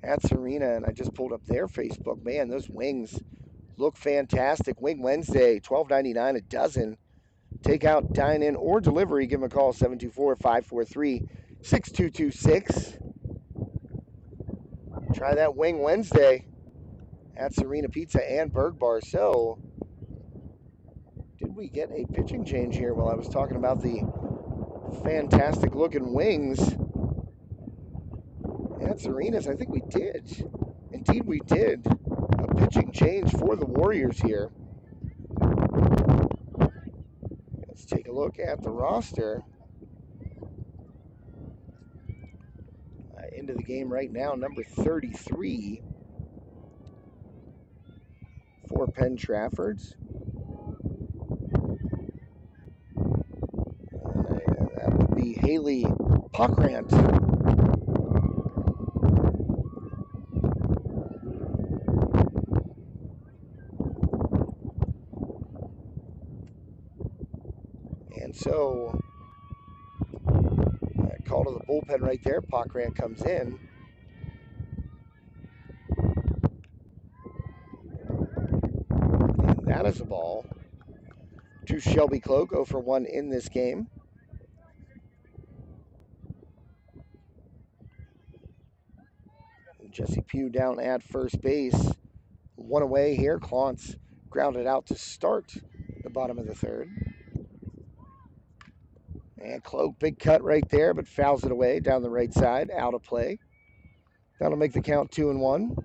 at Serena, and I just pulled up their Facebook. Man, those wings look fantastic. Wing Wednesday, $12.99 a dozen. Take out, dine in, or delivery. Give them a call, 724-543-6226. Try that Wing Wednesday at Serena Pizza and Berg Bar. So, did we get a pitching change here while I was talking about the fantastic looking wings at Serena's? I think we did. Indeed, we did. A pitching change for the Warriors here. Let's take a look at the roster. Into the game right now, number 33 for Penn-Trafford's. That would be Haley Pockrant. And so, call to the bullpen right there. Pockrant comes in. And that is a ball to Shelby Cloak, 0 for 1 in this game. Jesse Pugh down at first base. One away here. Clontz grounded out to start the bottom of the third. And Cloak, big cut right there, but fouls it away down the right side, out of play. That'll make the count 2-1.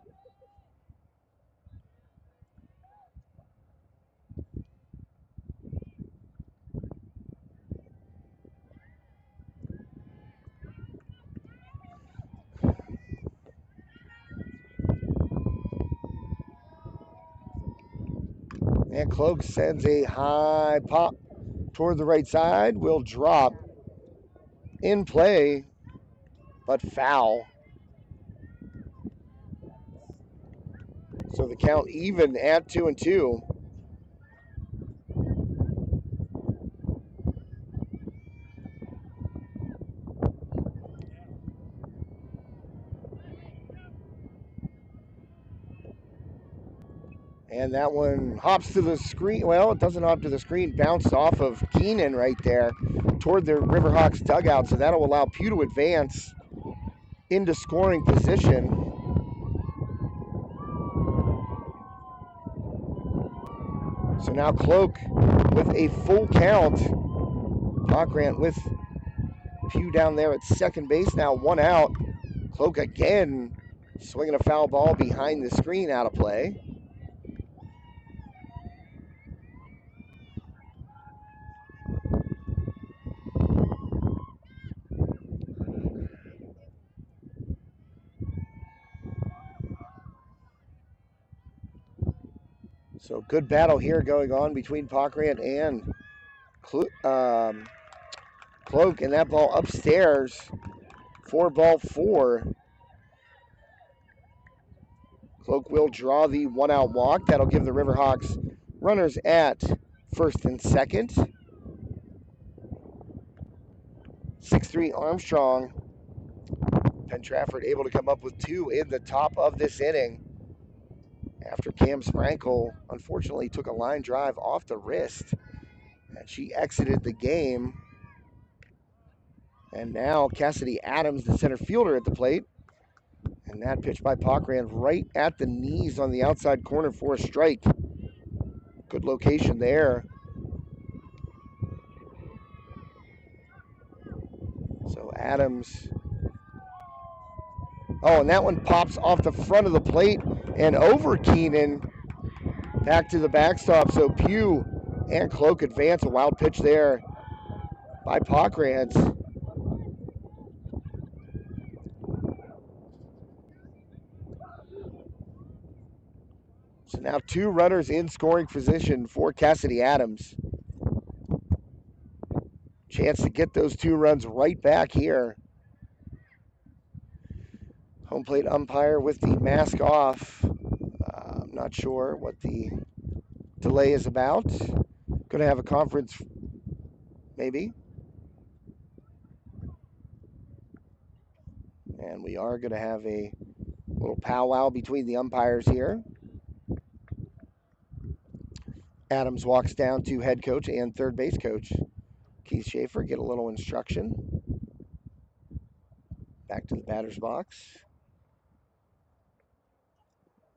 And Cloak sends a high pop toward the right side. Will drop in play, but foul. So the count even at 2-2. And that one hops to the screen. Well, it doesn't hop to the screen. Bounced off of Keenan right there toward the Riverhawks dugout. So that'll allow Pugh to advance into scoring position. So now Cloak with a full count. Pockrant with Pugh down there at second base. Now 1 out. Cloak again swinging a foul ball behind the screen, out of play. So good battle here going on between Pockrant and Cloak, and that ball upstairs for ball 4. Cloak will draw the 1-out walk. That'll give the Riverhawks runners at first and second. 6-3 Armstrong. Penn-Trafford able to come up with 2 in the top of this inning after Cam Sprankle unfortunately took a line drive off the wrist, and she exited the game. And now Cassidy Adams, the center fielder, at the plate. And that pitch by Pockrant right at the knees on the outside corner for a strike. Good location there. So Adams. Oh, and that one pops off the front of the plate and over Keenan. Back to the backstop. So Pugh and Cloak advance. A wild pitch there by Pockrant. So now 2 runners in scoring position for Cassidy Adams. Chance to get those 2 runs right back here. Home plate umpire with the mask off. I'm not sure what the delay is about. Going to have a conference, maybe. And we are going to have a little powwow between the umpires here. Adams walks down to head coach and third base coach Keith Schaefer, get a little instruction. Back to the batter's box.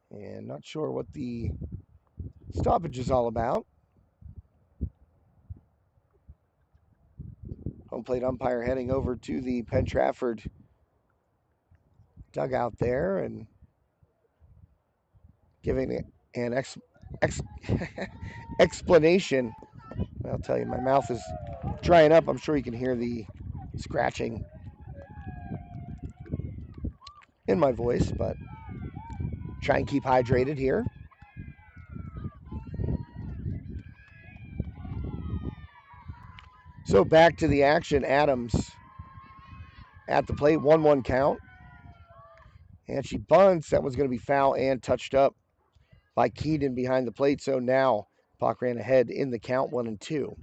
And not sure what the stoppage is all about. Home plate umpire heading over to the Penn-Trafford dugout there and giving an explanation. I'll tell you, my mouth is drying up. I'm sure you can hear the scratching in my voice, but try and keep hydrated here. So back to the action. Adams at the plate, 1-1 count. And she bunts. That was going to be foul and touched up by Keaton behind the plate. So now Bach ran ahead in the count, 1-2.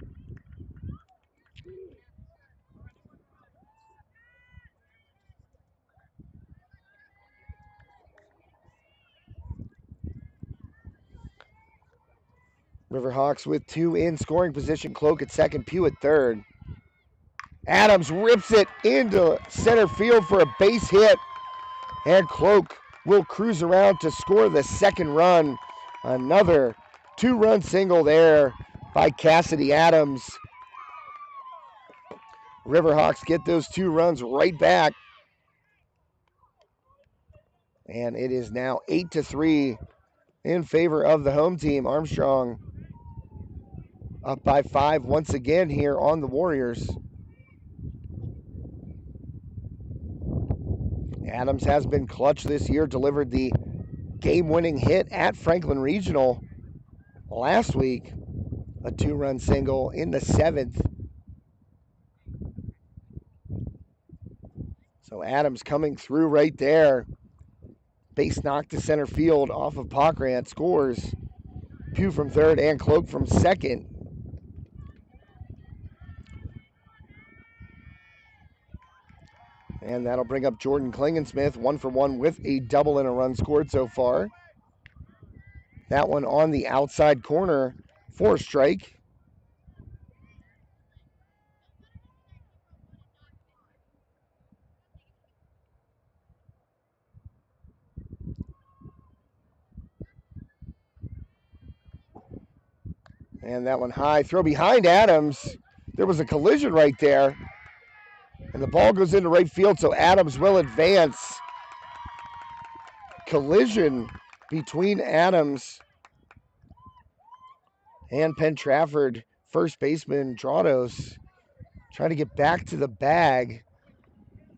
Riverhawks with 2 in scoring position. Cloak at second, Pugh at third. Adams rips it into center field for a base hit. And Cloak will cruise around to score the second run. Another 2-run single there by Cassidy Adams. Riverhawks get those 2 runs right back. And it is now 8-3 in favor of the home team. Armstrong up by 5 once again here on the Warriors. Adams has been clutch this year, delivered the game-winning hit at Franklin Regional last week. A 2-run single in the 7th. So Adams coming through right there. Base knock to center field off of Pockrant. Scores Pugh from third and Cloak from second. And that'll bring up Jordan Klingensmith, 1-for-1 with a double and a run scored so far. That one on the outside corner for a strike. And that one high. Throw behind Adams. There was a collision right there. And the ball goes into right field, so Adams will advance. Collision between Adams and Penn-Trafford first baseman Drados. Trying to get back to the bag.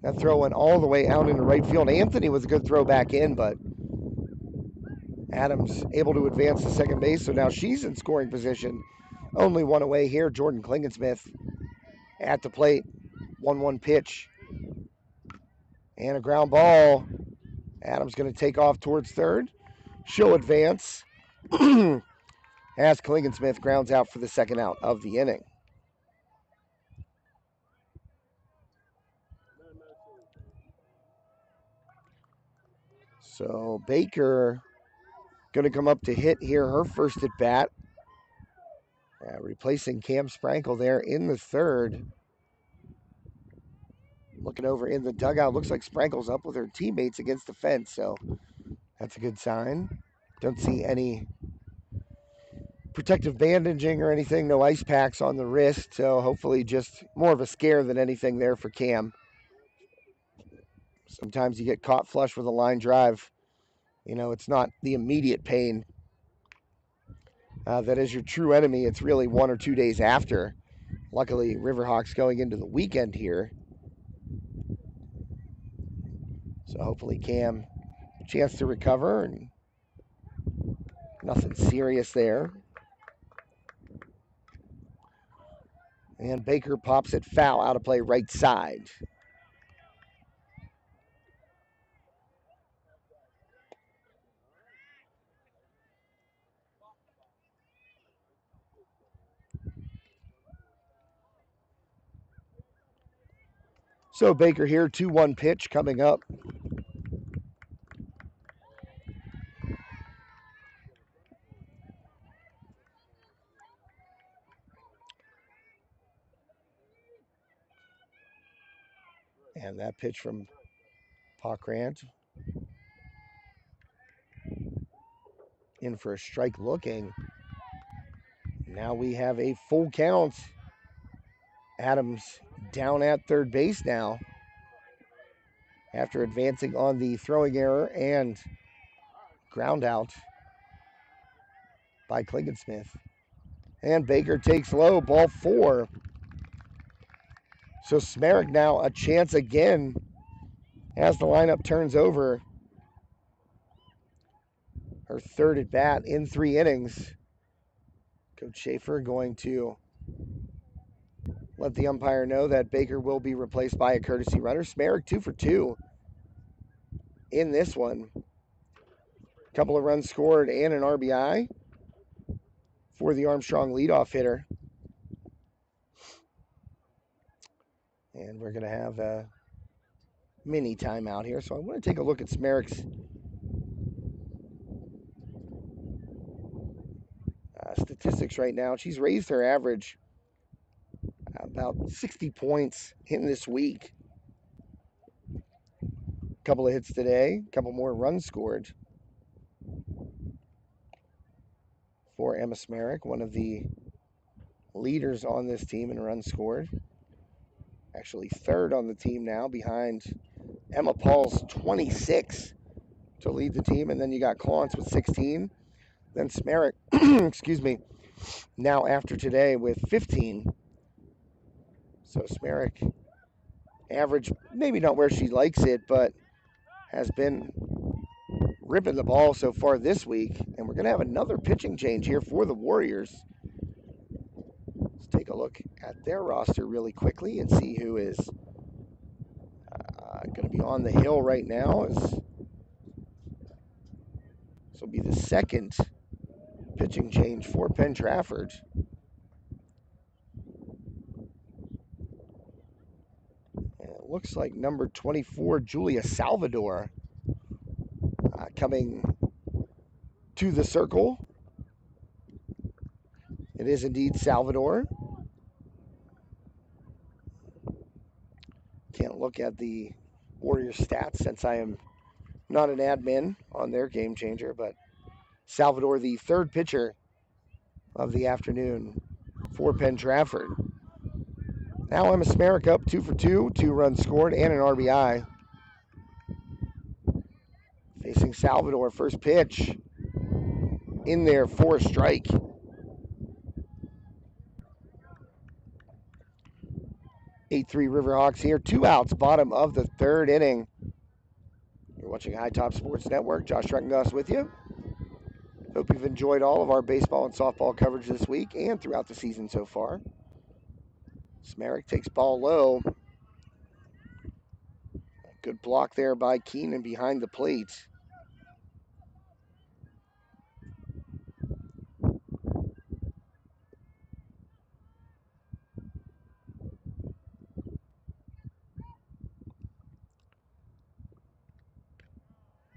That throw went all the way out into right field. Anthony was a good throw back in, but Adams able to advance to second base, so now she's in scoring position. Only one away here. Jordan Klingensmith at the plate. 1-1 pitch. And a ground ball. Adams going to take off towards third. She'll advance as Klingensmith grounds out for the second out of the inning. So Baker going to come up to hit here her first at bat. Replacing Cam Sprankle there in the third. Looking over in the dugout, looks like Sprankle's up with her teammates against the fence, so that's a good sign. Don't see any protective bandaging or anything, no ice packs on the wrist, so hopefully just more of a scare than anything there for Cam. Sometimes you get caught flush with a line drive. You know, it's not the immediate pain that is your true enemy. It's really 1 or 2 days after. Luckily, Riverhawks going into the weekend here. So hopefully Cam, a chance to recover and nothing serious there. And Baker pops it foul out of play right side. So Baker here, 2-1 pitch coming up. And that pitch from Pockrant. In for a strike looking. Now we have a full count. Adams down at third base now after advancing on the throwing error and ground out by Klingensmith. And Baker takes low, ball 4. So Smerek now a chance again as the lineup turns over. Her third at bat in 3 innings. Coach Schaefer going to let the umpire know that Baker will be replaced by a courtesy runner. Smerek 2 for 2 in this one. Couple of runs scored and an RBI for the Armstrong leadoff hitter. And we're going to have a mini timeout here. So I want to take a look at Smerek's statistics right now. She's raised her average about 60 points in this week. A couple of hits today, a couple more runs scored for Emma Smerek, one of the leaders on this team in runs scored. Actually third on the team now behind Emma Paul's 26 to lead the team. And then you got Clance with 16. Then Smerek, excuse me, now after today with 15. So Smerek, average, maybe not where she likes it, but has been ripping the ball so far this week. And we're going to have another pitching change here for the Warriors. Let's take a look at their roster really quickly and see who is going to be on the hill right now. This will be the second pitching change for Penn-Trafford. It looks like number 24, Julia Salvador, coming to the circle. It is indeed Salvador. Can't look at the Warriors stats since I am not an admin on their game changer, but Salvador, the third pitcher of the afternoon for Penn-Trafford. Now Emma Smerek up 2 for 2, 2 runs scored and an RBI. Facing Salvador, first pitch in there for a strike. 8-3 Riverhawks here, 2 outs, bottom of the third inning. You're watching High Top Sports Network. Josh Schreckengoss with you. Hope you've enjoyed all of our baseball and softball coverage this week and throughout the season so far. Smerek takes ball low. Good block there by Keenan behind the plate.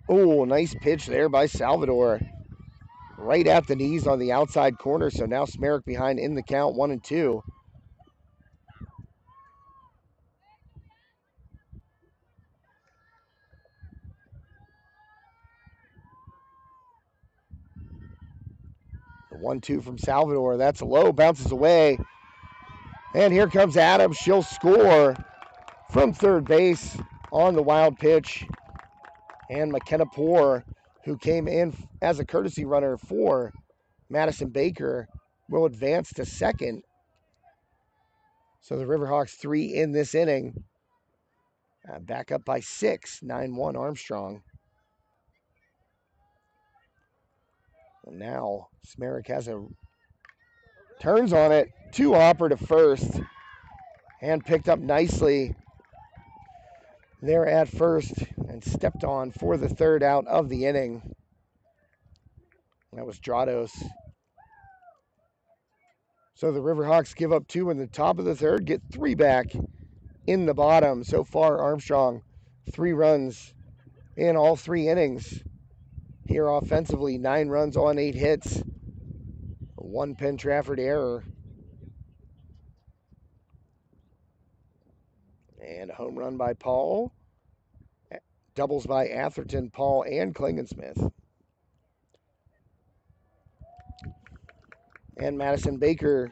Oh, nice pitch there by Salvador. Right at the knees on the outside corner. So now Smerek behind in the count, 1-2. The 1-2 from Salvador. That's low, bounces away. And here comes Adams. She'll score from third base on the wild pitch. And McKenna Poore, who came in as a courtesy runner for Madison Baker, will advance to second. So the Riverhawks 3 in this inning. Back up by 6, 9-1 Armstrong. And now Smerek turns on it, 2-hopper to first, and picked up nicely there at first and stepped on for the third out of the inning. That was Drados. So the Riverhawks give up 2 in the top of the third, get 3 back in the bottom. So far, Armstrong, 3 runs in all 3 innings. Here offensively, 9 runs on 8 hits. 1 Penn-Trafford error. And a home run by Paul. Doubles by Atherton, Paul, and Klingensmith. And Madison Baker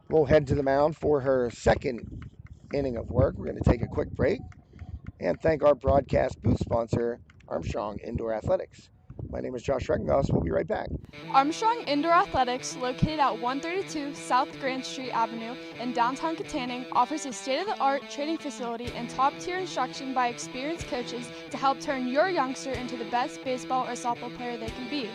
will head to the mound for her second inning of work. We're going to take a quick break and thank our broadcast booth sponsor, Armstrong Indoor Athletics. My name is Josh Reckengoss. We'll be right back. Armstrong Indoor Athletics, located at 132 South Grand Street Avenue in downtown Katanning, offers a state-of-the-art training facility and top-tier instruction by experienced coaches to help turn your youngster into the best baseball or softball player they can be.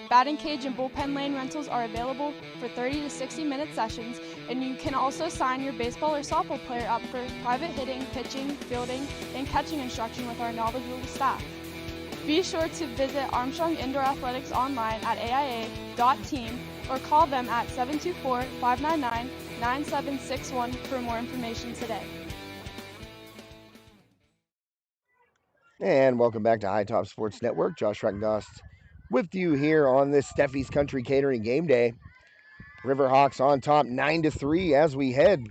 Batting cage and bullpen lane rentals are available for 30 to 60-minute sessions, and you can also sign your baseball or softball player up for private hitting, pitching, fielding, and catching instruction with our knowledgeable staff. Be sure to visit Armstrong Indoor Athletics online at aia.team or call them at 724-599-9761 for more information today. And welcome back to High Top Sports Network. Josh Reckengoss with you here on this Steffi's Country Catering game day. Riverhawks on top 9-3 as we head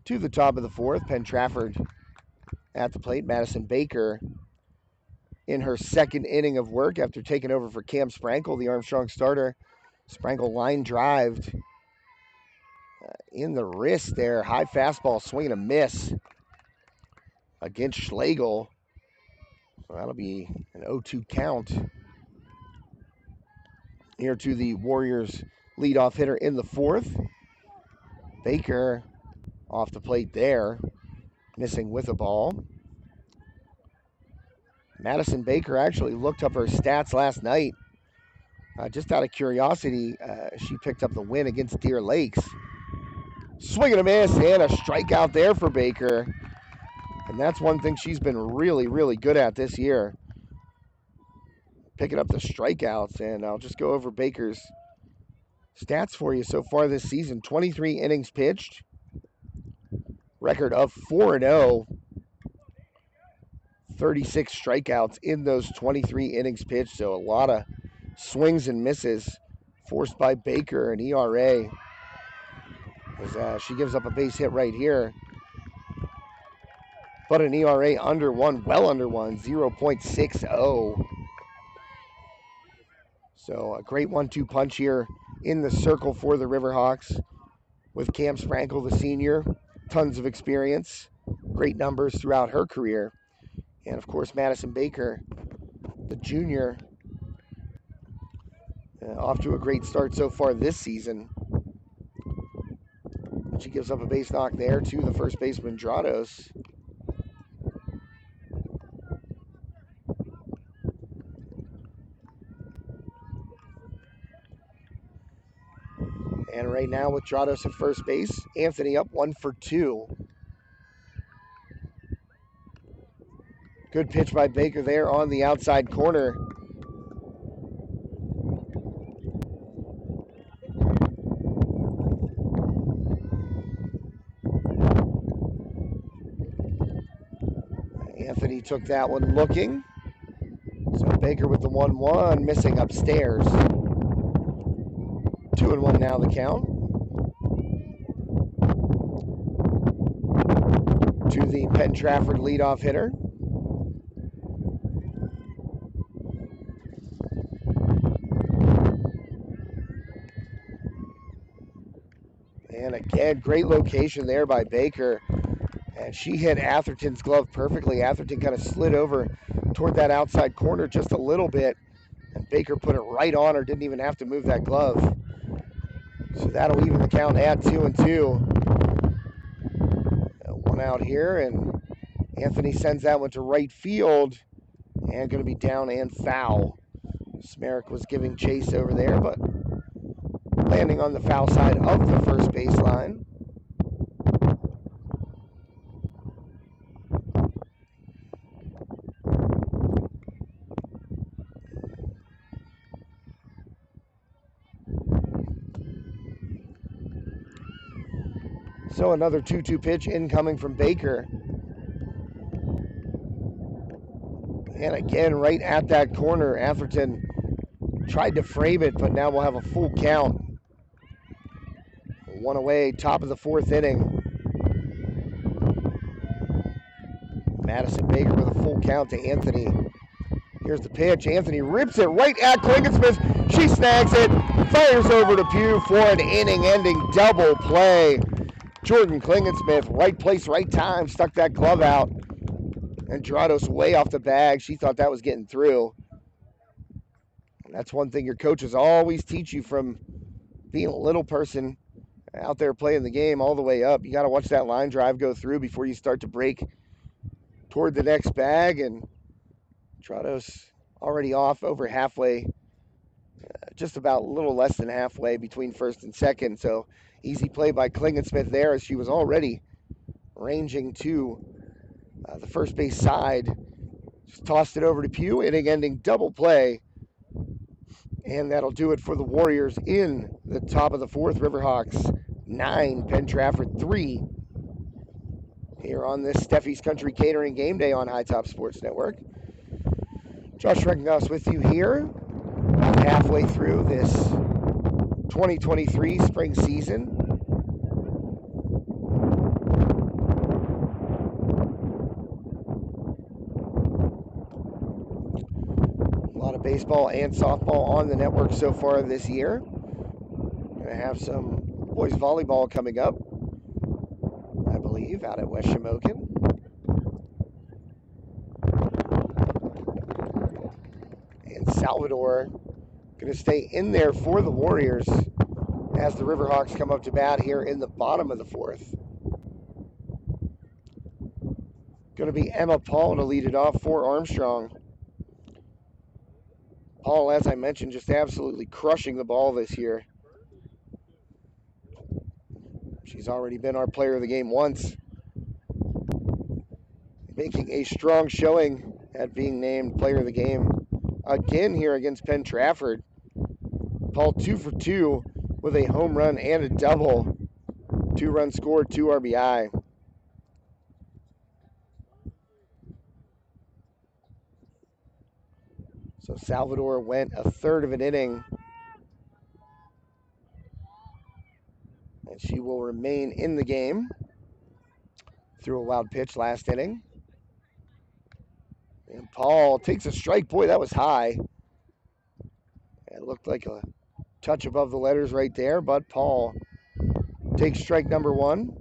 to the top of the fourth. Penn-Trafford at the plate. Madison Baker in her second inning of work after taking over for Cam Sprankle, the Armstrong starter. Sprankle line drived in the wrist there. High fastball, swing and a miss against Schlegel. So that'll be an 0-2 count. Here to the Warriors leadoff hitter in the fourth. Baker off the plate there, missing with a ball. Madison Baker actually looked up her stats last night. Just out of curiosity, she picked up the win against Deer Lakes. Swing and a miss, and a strikeout there for Baker. And that's one thing she's been really, really good at this year. Picking up the strikeouts, and I'll just go over Baker's stats for you so far this season. 23 innings pitched. Record of 4-0. 36 strikeouts in those 23 innings pitched, so a lot of swings and misses forced by Baker. An ERA, as she gives up a base hit right here, but an ERA under one, well under one, 0.60. So a great 1-2 punch here in the circle for the Riverhawks with Cam Sprankle, the senior, tons of experience, great numbers throughout her career. And of course, Madison Baker, the junior, off to a great start so far this season. She gives up a base knock there to the first baseman, Drados. And right now with Drados at first base, Anthony up 1 for 2. Good pitch by Baker there on the outside corner. Anthony took that one looking. So Baker with the 1-1, missing upstairs. 2-1 now the count. To the Penn-Trafford leadoff hitter. And again, great location there by Baker. And she hit Atherton's glove perfectly. Atherton kind of slid over toward that outside corner just a little bit. And Baker put it right on her, didn't even have to move that glove. So that'll even the count at 2-2. One out here, and Anthony sends that one to right field. And going to be down and foul. Smerrick was giving chase over there, but landing on the foul side of the first baseline. So another 2-2 pitch incoming from Baker. And again, right at that corner, Atherton tried to frame it, but now we'll have a full count. One away, top of the fourth inning. Madison Baker with a full count to Anthony. Here's the pitch. Anthony rips it right at Klingensmith. She snags it, fires over to Pugh for an inning-ending double play. Jordan Klingensmith, right place, right time, stuck that glove out. And Drados way off the bag. She thought that was getting through. And that's one thing your coaches always teach you from being a little person out there playing the game all the way up. You got to watch that line drive go through before you start to break toward the next bag. And Drados already off over halfway, just about a little less than halfway between first and second. So easy play by Klingensmith there as she was already ranging to the first base side. Just tossed it over to Pugh, inning-ending double play. And that'll do it for the Warriors in the top of the fourth. Riverhawks 9, Penn-Trafford 3. Here on this Steffi's Country Catering Game Day on High Top Sports Network. Josh Regengoss with you here, about halfway through this 2023 spring season. A lot of baseball and softball on the network so far this year. Going to have some boys volleyball coming up, I believe, out at West Shamokin. And Salvador going to stay in there for the Warriors as the Riverhawks come up to bat here in the bottom of the fourth. Going to be Emma Paul to lead it off for Armstrong. Paul, as I mentioned, just absolutely crushing the ball this year. She's already been our player of the game once, making a strong showing at being named player of the game again here against Penn-Trafford. Paul 2 for 2 with a home run and a double. 2 runs scored, 2 RBI. So Salvador went a third of an inning, and she will remain in the game. Threw a wild pitch last inning. And Paul takes a strike. Boy, that was high. It looked like a touch above the letters right there, but Paul takes strike number 1.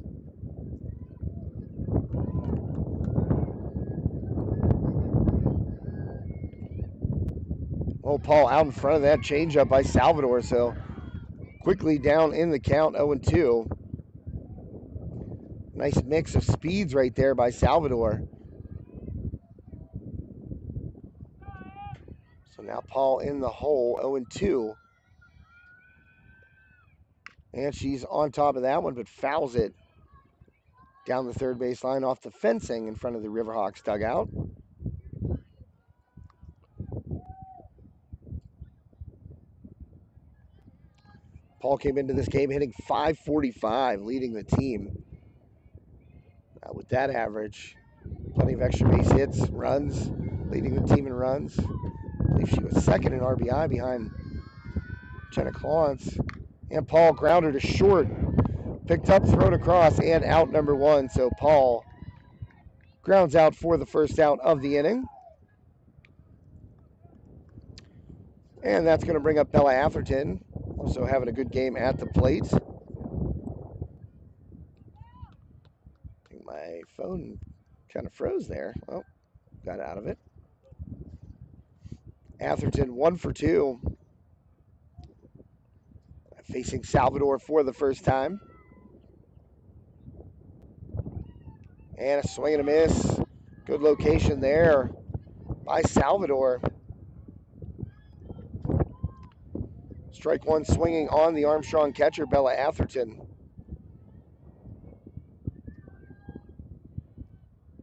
Oh, Paul out in front of that changeup by Salvador, so quickly down in the count, 0-2. Nice mix of speeds right there by Salvador. So now Paul in the hole, 0-2. And she's on top of that one, but fouls it down the third base line off the fencing in front of the Riverhawks dugout. Paul came into this game hitting .545, leading the team. With that average, plenty of extra base hits, runs, leading the team in runs. I believe she was second in RBI behind Jenna Clance. And Paul grounded to short. Picked up, thrown across, and out number 1. So Paul grounds out for the first out of the inning. And that's going to bring up Bella Atherton, also having a good game at the plate. I think my phone kind of froze there. Oh, got out of it. Atherton 1 for 2. Facing Salvador for the first time. And a swing and a miss. Good location there by Salvador. Strike 1 swinging on the Armstrong catcher, Bella Atherton.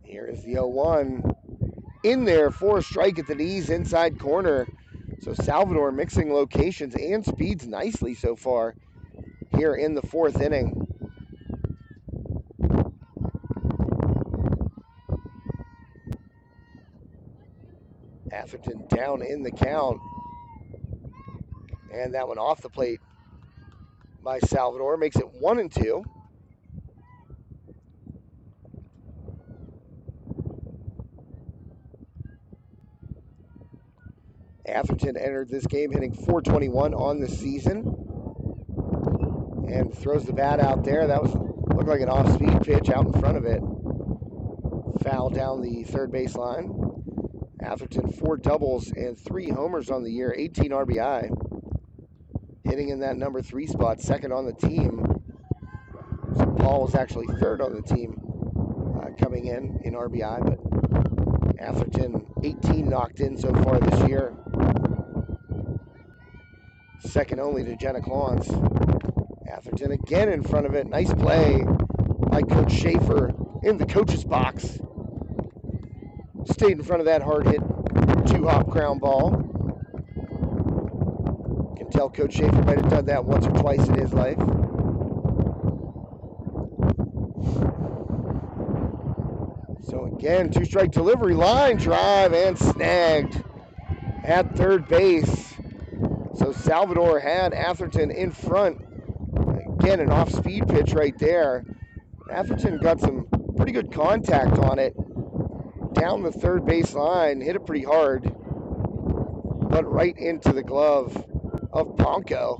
Here is the 0-1. In there for a strike at the knees, inside corner. So Salvador mixing locations and speeds nicely so far here in the fourth inning. Atherton down in the count. And that one off the plate by Salvador makes it 1-2. Atherton entered this game hitting .421 on the season and throws the bat out there. That looked like an off-speed pitch out in front of it. Foul down the third base line. Atherton 4 doubles and 3 homers on the year, 18 RBI. Hitting in that number 3 spot, second on the team. So Paul was actually third on the team coming in RBI, but Atherton 18 knocked in so far this year. Second only to Jenna Clons. Atherton again in front of it. Nice play by Coach Schaefer in the coach's box. Stayed in front of that hard hit 2-hop ground ball. Can tell Coach Schaefer might have done that once or twice in his life. So again, 2-strike delivery, line drive, and snagged at third base. So Salvador had Atherton in front. Again, an off-speed pitch right there. Atherton got some pretty good contact on it. Down the third base line, hit it pretty hard, but right into the glove of Ponko.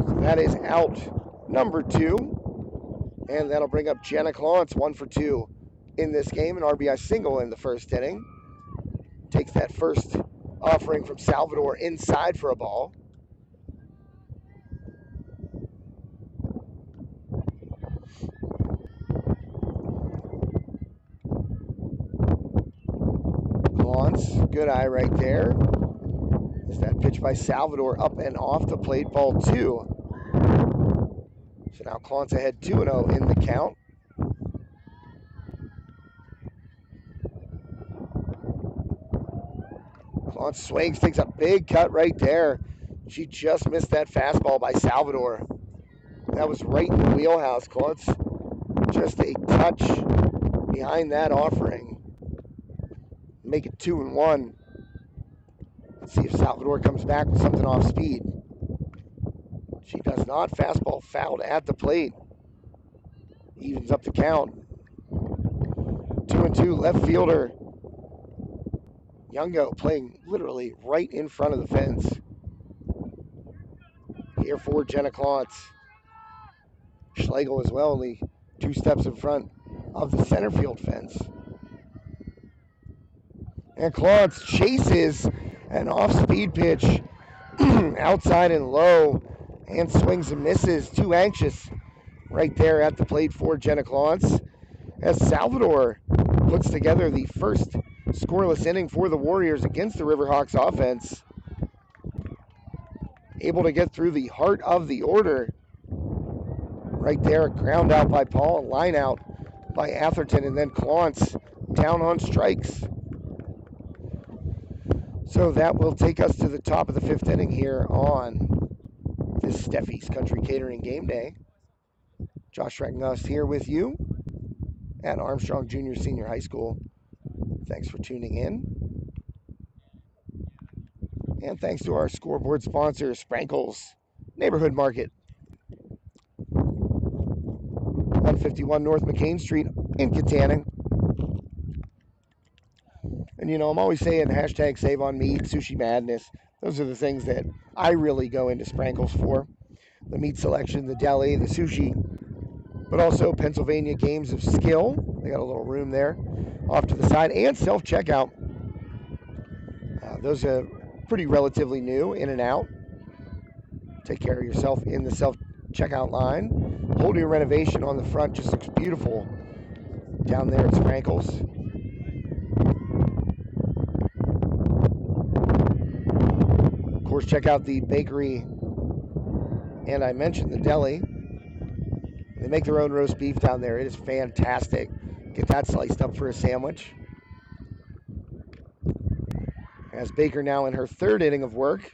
So that is out number 2, and that'll bring up Jenna Clons, 1 for 2 in this game, an RBI single in the first inning. Takes that first offering from Salvador inside for a ball. Good eye right there. Is that pitch by Salvador up and off the plate, ball 2. So now Clons ahead 2-0 in the count. Clons swings, takes a big cut right there. She just missed that fastball by Salvador. That was right in the wheelhouse. Clons just a touch behind that offering. Make it 2-1. Let's see if Salvador comes back with something off speed. She does not. Fastball fouled at the plate. Evens up the count. 2-2, left fielder Youngo playing literally right in front of the fence. Here for Jenna Clons. Schlegel as well, only 2 steps in front of the center field fence. And Clons chases an off-speed pitch outside and low and swings and misses. Too anxious right there at the plate for Jenna Clons as Salvador puts together the first scoreless inning for the Warriors against the Riverhawks offense. Able to get through the heart of the order. Right there, a ground out by Paul, a line out by Atherton, and then Clons down on strikes. So that will take us to the top of the 5th inning here on this Steffi's Country Catering Game Day. Josh Reckengust here with you at Armstrong Junior Senior High School. Thanks for tuning in. And thanks to our scoreboard sponsor, Sprankles Neighborhood Market. 151 North McCain Street in Katanning. And you know, I'm always saying hashtag save on meat, sushi madness. Those are the things that I really go into Sprankles for. The meat selection, the deli, the sushi, but also Pennsylvania games of skill. They got a little room there off to the side, and self-checkout. Those are pretty relatively new, in and out. Take care of yourself in the self-checkout line. Whole new renovation on the front, just looks beautiful down there at Sprankles. Of course, check out the bakery, and I mentioned the deli. They make their own roast beef down there. It is fantastic. Get that sliced up for a sandwich. As Baker now in her 3rd inning of work.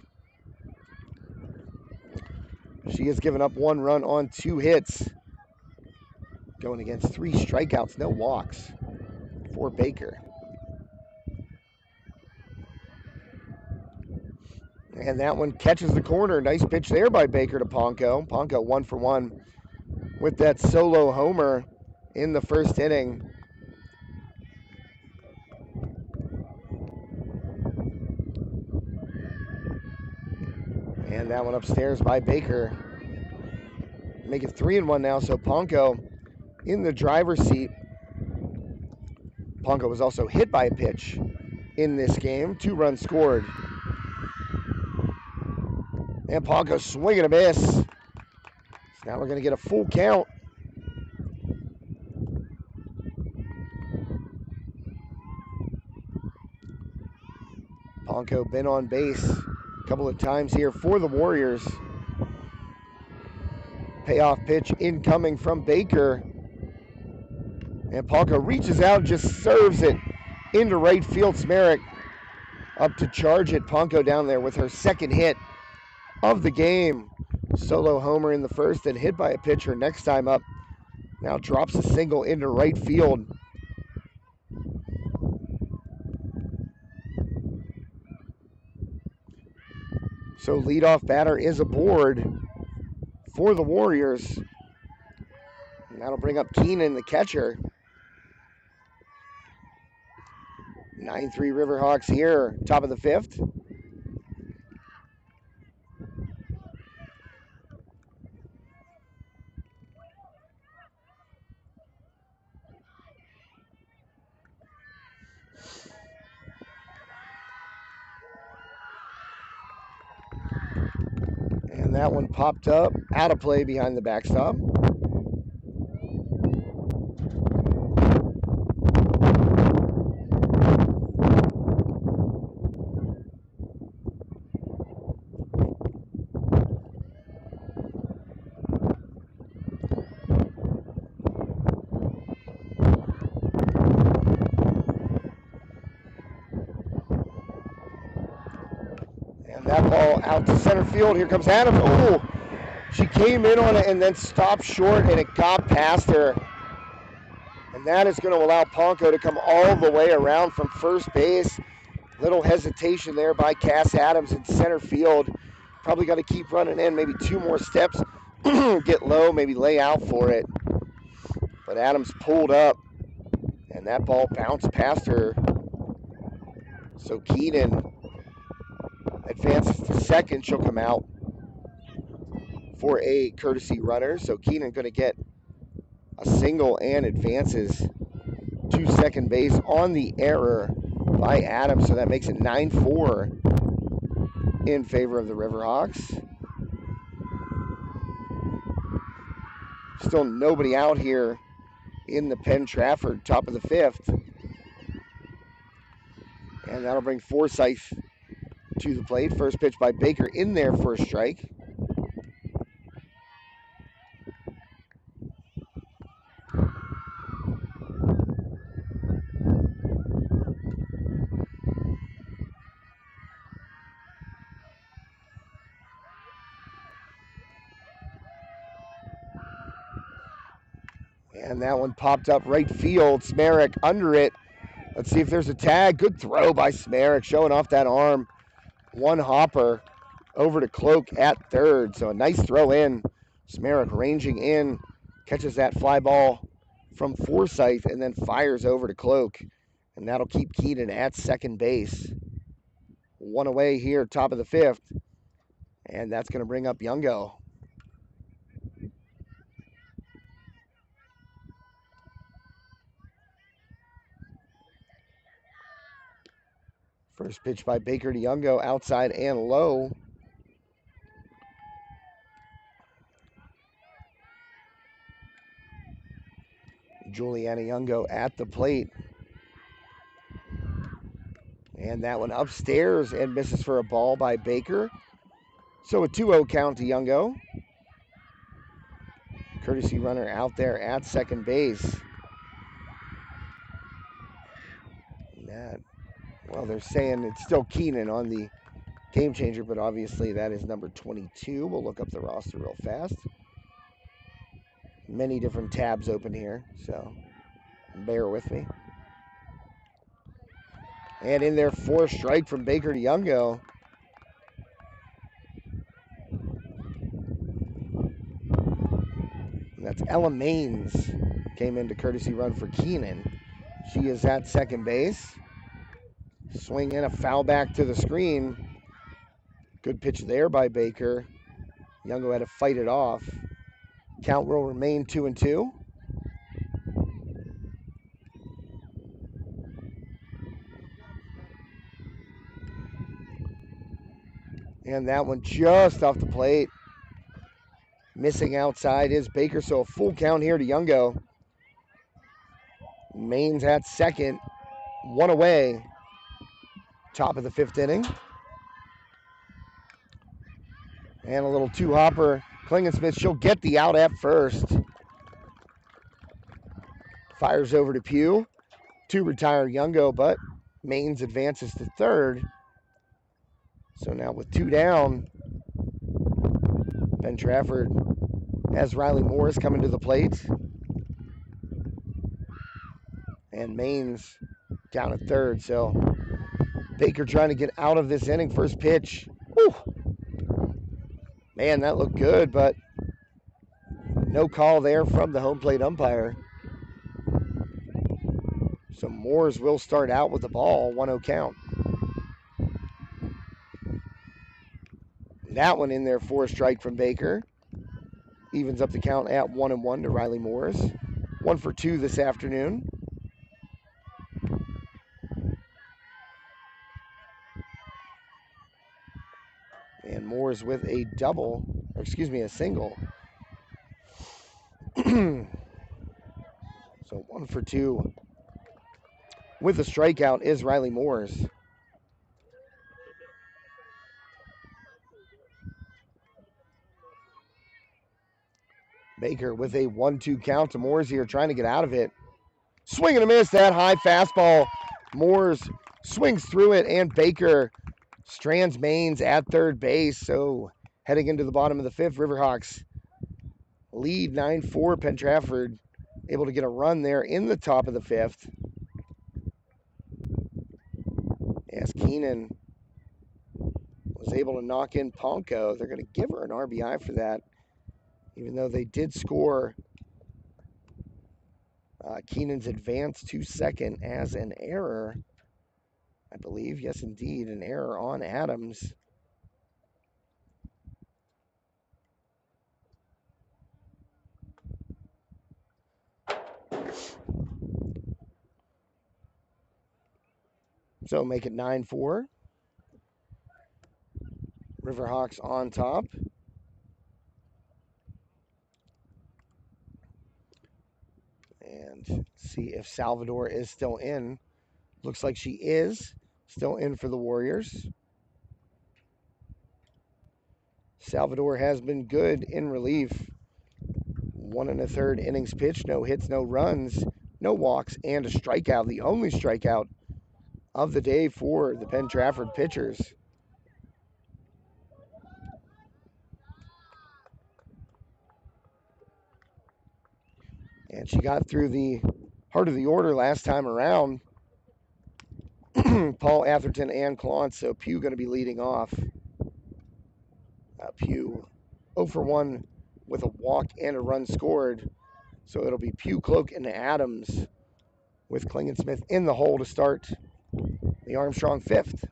She has given up 1 run on 2 hits. Going against 3 strikeouts, no walks for Baker. And that one catches the corner. Nice pitch there by Baker to Ponko. Ponko 1 for 1 with that solo homer in the 1st inning. And that one upstairs by Baker. Make it 3-1 now, so Ponko in the driver's seat. Ponko was also hit by a pitch in this game. 2 runs scored. And Ponko swinging a miss. So now we're going to get a full count. Ponko been on base a couple of times here for the Warriors. Payoff pitch incoming from Baker. And Ponko reaches out and just serves it into right field. Smerik up to charge it. Ponko down there with her second hit of the game. Solo homer in the first and hit by a pitcher next time up. Now drops a single into right field. So leadoff batter is aboard for the Warriors. And that'll bring up Keenan, the catcher. 9-3 Riverhawks here, top of the 5th. And that one popped up, out of play behind the backstop. And that ball out to center field. Here comes Adams. Oh, she came in on it and then stopped short, and it got past her. And that is going to allow Ponko to come all the way around from first base. Little hesitation there by Cass Adams in center field. Probably got to keep running in, maybe 2 more steps. Get low, maybe lay out for it. But Adams pulled up, and that ball bounced past her. So Keenan advances to second. She'll come out for a courtesy runner. So Keenan going to get a single and advances to second base on the error by Adams. So that makes it 9-4 in favor of the Riverhawks. Still nobody out here in the Penn-Trafford, top of the 5th. And that'll bring Forsyth to the plate. First pitch by Baker in there for a strike. And that one popped up right field. Smerik under it. Let's see if there's a tag. Good throw by Smerik, showing off that arm. One hopper over to Cloak at third. So a nice throw in. Smerik ranging in, catches that fly ball from Forsyth, and then fires over to Cloak. And that'll keep Keenan at second base. One away here, top of the 5th. And that's going to bring up Youngo. First pitch by Baker to Youngo, outside and low. Juliana Youngo at the plate. And that one upstairs and misses for a ball by Baker. So a 2-0 count to Youngo. Courtesy runner out there at second base. Well, they're saying it's still Keenan on the game changer, but obviously that is number 22. We'll look up the roster real fast. Many different tabs open here, so bear with me. And in there for a strike from Baker to Youngo. And that's Ella Maines. Came into courtesy run for Keenan. She is at second base. Swing in, a foul back to the screen. Good pitch there by Baker. Youngo had to fight it off. Count will remain 2-2. And that one just off the plate. Missing outside is Baker, so a full count here to Youngo. Maines at second, one away. Top of the 5th inning. And a little two-hopper. Klingensmith, she'll get the out at first. Fires over to Pugh to retire Youngo, but Maines advances to third. So now with 2 down, Penn-Trafford has Riley Morris coming to the plate. And Maines down at third. So Baker trying to get out of this inning. First pitch. Whew. Man, that looked good, but no call there from the home plate umpire. So Moores will start out with the ball, 1-0 count. That one in there for a strike from Baker. Evens up the count at 1-1 to Riley Moores. 1 for 2 this afternoon. And Moores with a a single. So 1 for 2 with a strikeout is Riley Moores. Baker with a 1-2 count to Moores here, trying to get out of it. Swing and a miss, that high fastball. Moores swings through it, and Baker strands Maines at third base. So heading into the bottom of the 5th, Riverhawks lead 9-4. Penn-Trafford able to get a run there in the top of the 5th. As Keenan was able to knock in Ponko, they're going to give her an RBI for that, even though they did score. Keenan's advance to second as an error, I believe. Yes, indeed, an error on Adams. So make it 9-4. Riverhawks on top. And see if Salvador is still in. Looks like she is still in for the Warriors. Salvador has been good in relief. 1 1/3 innings pitched, no hits, no runs, no walks, and a strikeout. The only strikeout of the day for the Penn-Trafford pitchers. And she got through the heart of the order last time around. Paul, Atherton, and Clont. So Pugh going to be leading off. Pugh 0 for 1 with a walk and a run scored. So it'll be Pugh, Cloak, and Adams with Klingensmith in the hole to start the Armstrong 5th.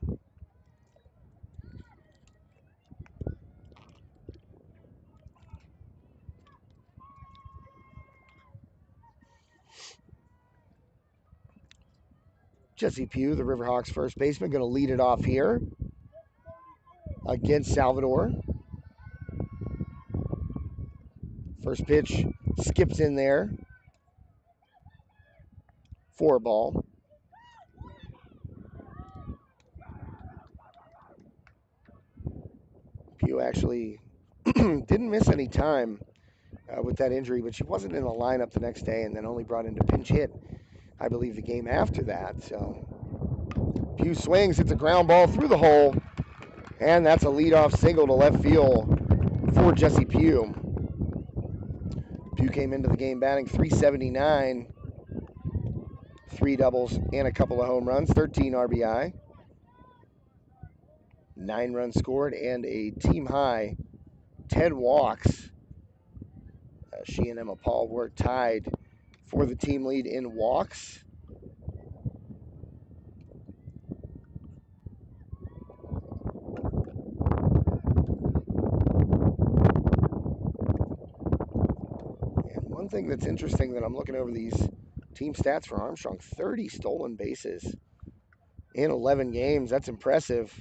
Jesse Pugh, the Riverhawks first baseman, going to lead it off here against Salvador. First pitch skips in there for a ball. Pugh actually didn't miss any time with that injury, but she wasn't in the lineup the next day and then only brought in to pinch hit, I believe, the game after that. So Pugh swings, hits a ground ball through the hole, and that's a leadoff single to left field for Jesse Pugh. Pugh came into the game batting .379, 3 doubles and a couple of home runs, 13 RBI, 9 runs scored, and a team high 10 walks. She and Emma Paul were tied for the team lead in walks. thing that's interesting that I'm looking over these team stats for Armstrong, 30 stolen bases in 11 games. That's impressive.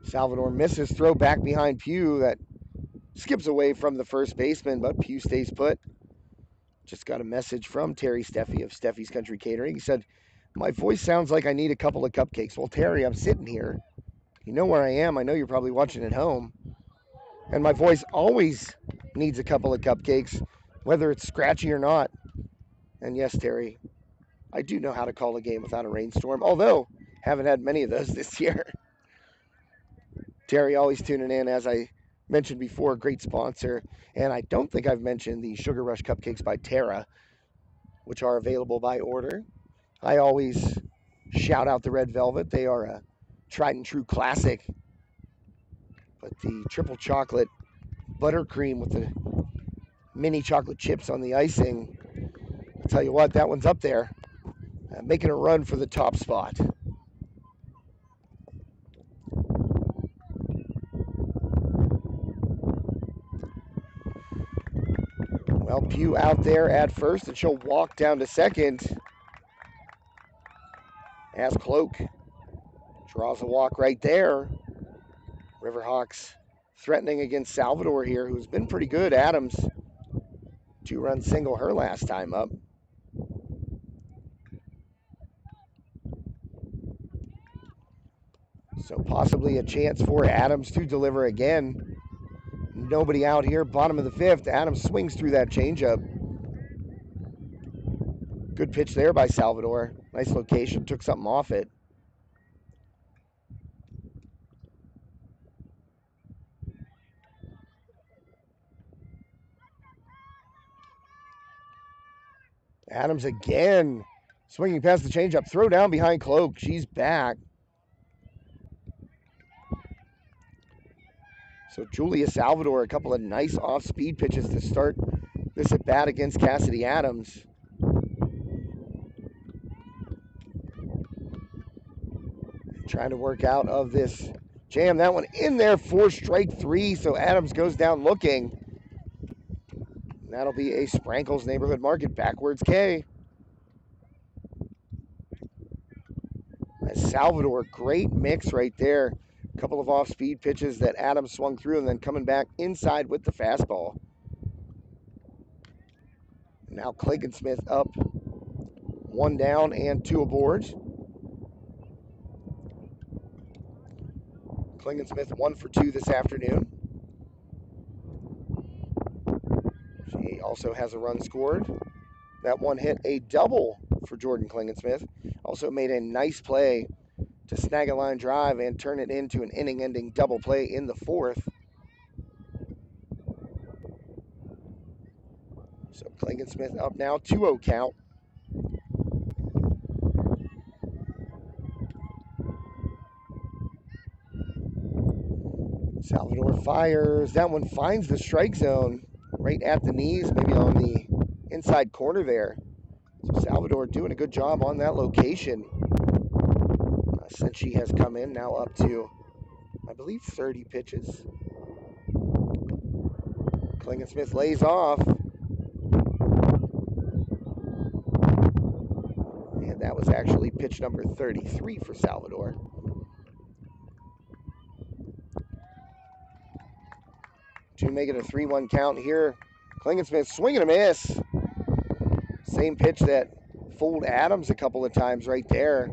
Salvador misses, throw back behind Pugh that skips away from the first baseman, but Pugh stays put. Just got a message from Terry Steffi of Steffi's Country Catering. He said, my voice sounds like I need a couple of cupcakes. Well, Terry, I'm sitting here. You know where I am. I know you're probably watching at home. And my voice always needs a couple of cupcakes, whether it's scratchy or not. And yes, Terry, I do know how to call a game without a rainstorm, although haven't had many of those this year. Terry always tuning in, as I mentioned before, great sponsor. And I don't think I've mentioned the Sugar Rush Cupcakes by Terra, which are available by order. I always shout out the Red Velvet. They are a tried and true classic. But the triple chocolate buttercream with the mini chocolate chips on the icing, I'll tell you what, that one's up there, making a run for the top spot. Well, Pugh out there at first, and she'll walk down to second as Cloak draws a walk right there. Riverhawks threatening against Salvador here, who's been pretty good. Adams, 2-run single her last time up. So possibly a chance for Adams to deliver again. Nobody out here, bottom of the fifth. Adams swings through that changeup. Good pitch there by Salvador. Nice location, took something off it. Adams again, swinging past the changeup. Throw down behind Cloak. She's back. So Julia Salvador, a couple of nice off-speed pitches to start this at bat against Cassidy Adams. Trying to work out of this jam. That one in there for strike three. So Adams goes down looking. And that'll be a Sprankles Neighborhood Market backwards K. Salvador, great mix right there. A couple of off-speed pitches that Adams swung through and then coming back inside with the fastball. Now Smith up, 1 down and 2 aboard. Smith 1 for 2 this afternoon. She also has a run scored. That one hit a double for Jordan Smith. Also made a nice play to snag a line drive and turn it into an inning-ending double play in the fourth. So Smith up now, 2-0 count. Salvador fires. That one finds the strike zone right at the knees, maybe on the inside corner there. So Salvador doing a good job on that location. Since she has come in, now up to, I believe, 30 pitches. Smith lays off. And that was actually pitch number 33 for Salvador. To make it a 3-1 count here. Smith swing and a miss. Same pitch that fooled Adams a couple of times right there.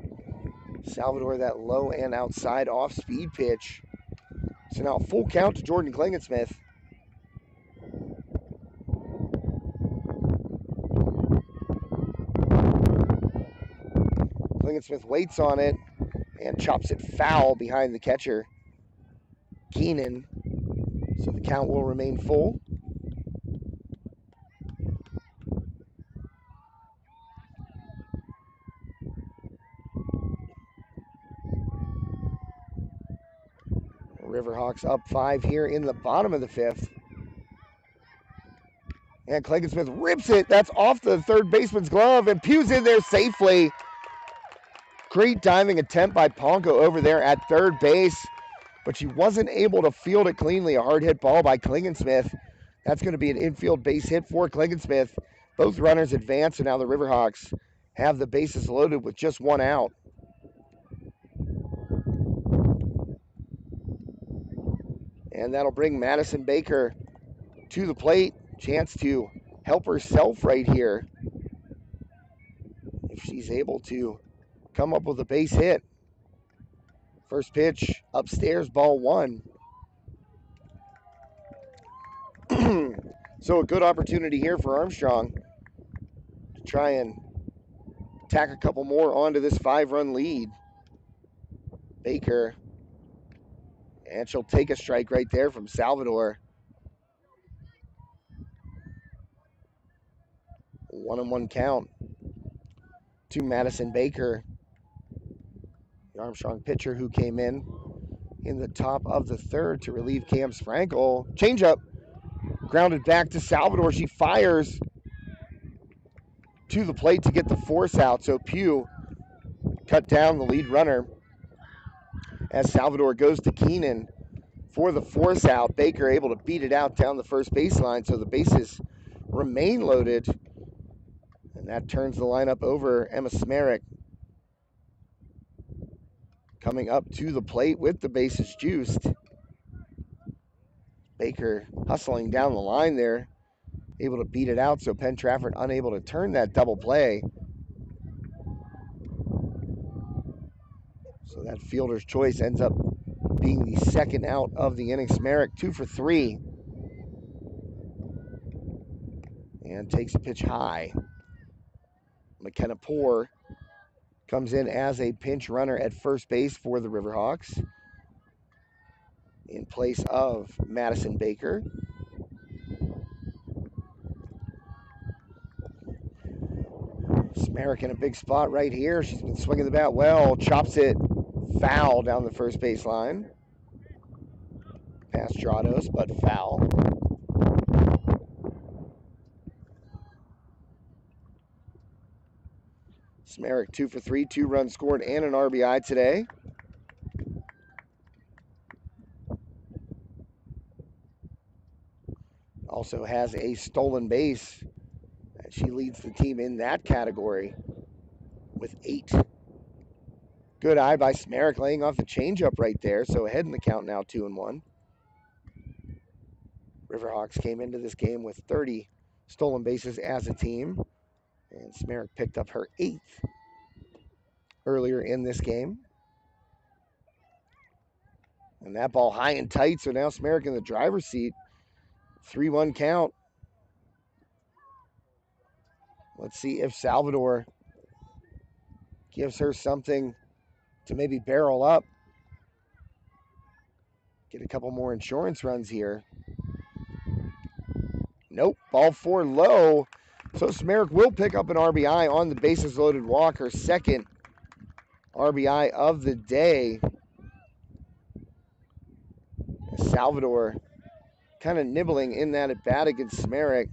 Salvador, that low and outside off-speed pitch. So now full count to Jordan Smith. Smith waits on it and chops it foul behind the catcher, Keenan. So the count will remain full. Riverhawks up 5 here in the bottom of the fifth. And Smith rips it. That's off the third baseman's glove and Pugh's in there safely. Great diving attempt by Ponko over there at third base, but she wasn't able to field it cleanly. A hard hit ball by Klingensmith. That's going to be an infield base hit for Klingensmith. Both runners advance, and now the Riverhawks have the bases loaded with just one out. And that'll bring Madison Baker to the plate. Chance to help herself right here if she's able to come up with a base hit. First pitch upstairs, ball one. So a good opportunity here for Armstrong to try and tack a couple more onto this 5-run lead. Baker, and she'll take a strike right there from Salvador. 1-1 count to Madison Baker, the Armstrong pitcher who came in the top of the third to relieve Cam Sprankle. Changeup, grounded back to Salvador. She fires to the plate to get the force out. So Pugh cut down the lead runner as Salvador goes to Keenan for the force out. Baker able to beat it out down the first baseline, so the bases remain loaded. And that turns the lineup over. Emma Smerick coming up to the plate with the bases juiced. Baker hustling down the line there, able to beat it out, so Penn-Trafford unable to turn that double play. So that fielder's choice ends up being the second out of the inning. Smerick 2 for 3. And takes a pitch high. McKenna Poore comes in as a pinch runner at first base for the Riverhawks in place of Madison Baker. Smerick in a big spot right here. She's been swinging the bat well. Chops it foul down the first base line. Past Stratos, but foul. Smerick 2 for 3, 2 runs scored and an RBI today. Also has a stolen base. She leads the team in that category with 8. Good eye by Smerick, laying off the changeup right there. So ahead in the count now, 2-1. Riverhawks came into this game with 30 stolen bases as a team. And Smerick picked up her 8th earlier in this game. And that ball high and tight, so now Smerick in the driver's seat. 3-1 count. Let's see if Salvador gives her something to maybe barrel up. Get a couple more insurance runs here. Nope, ball 4 low. So Smerick will pick up an RBI on the bases loaded walk, her second RBI of the day. Salvador kind of nibbling in that at bat against Smerick.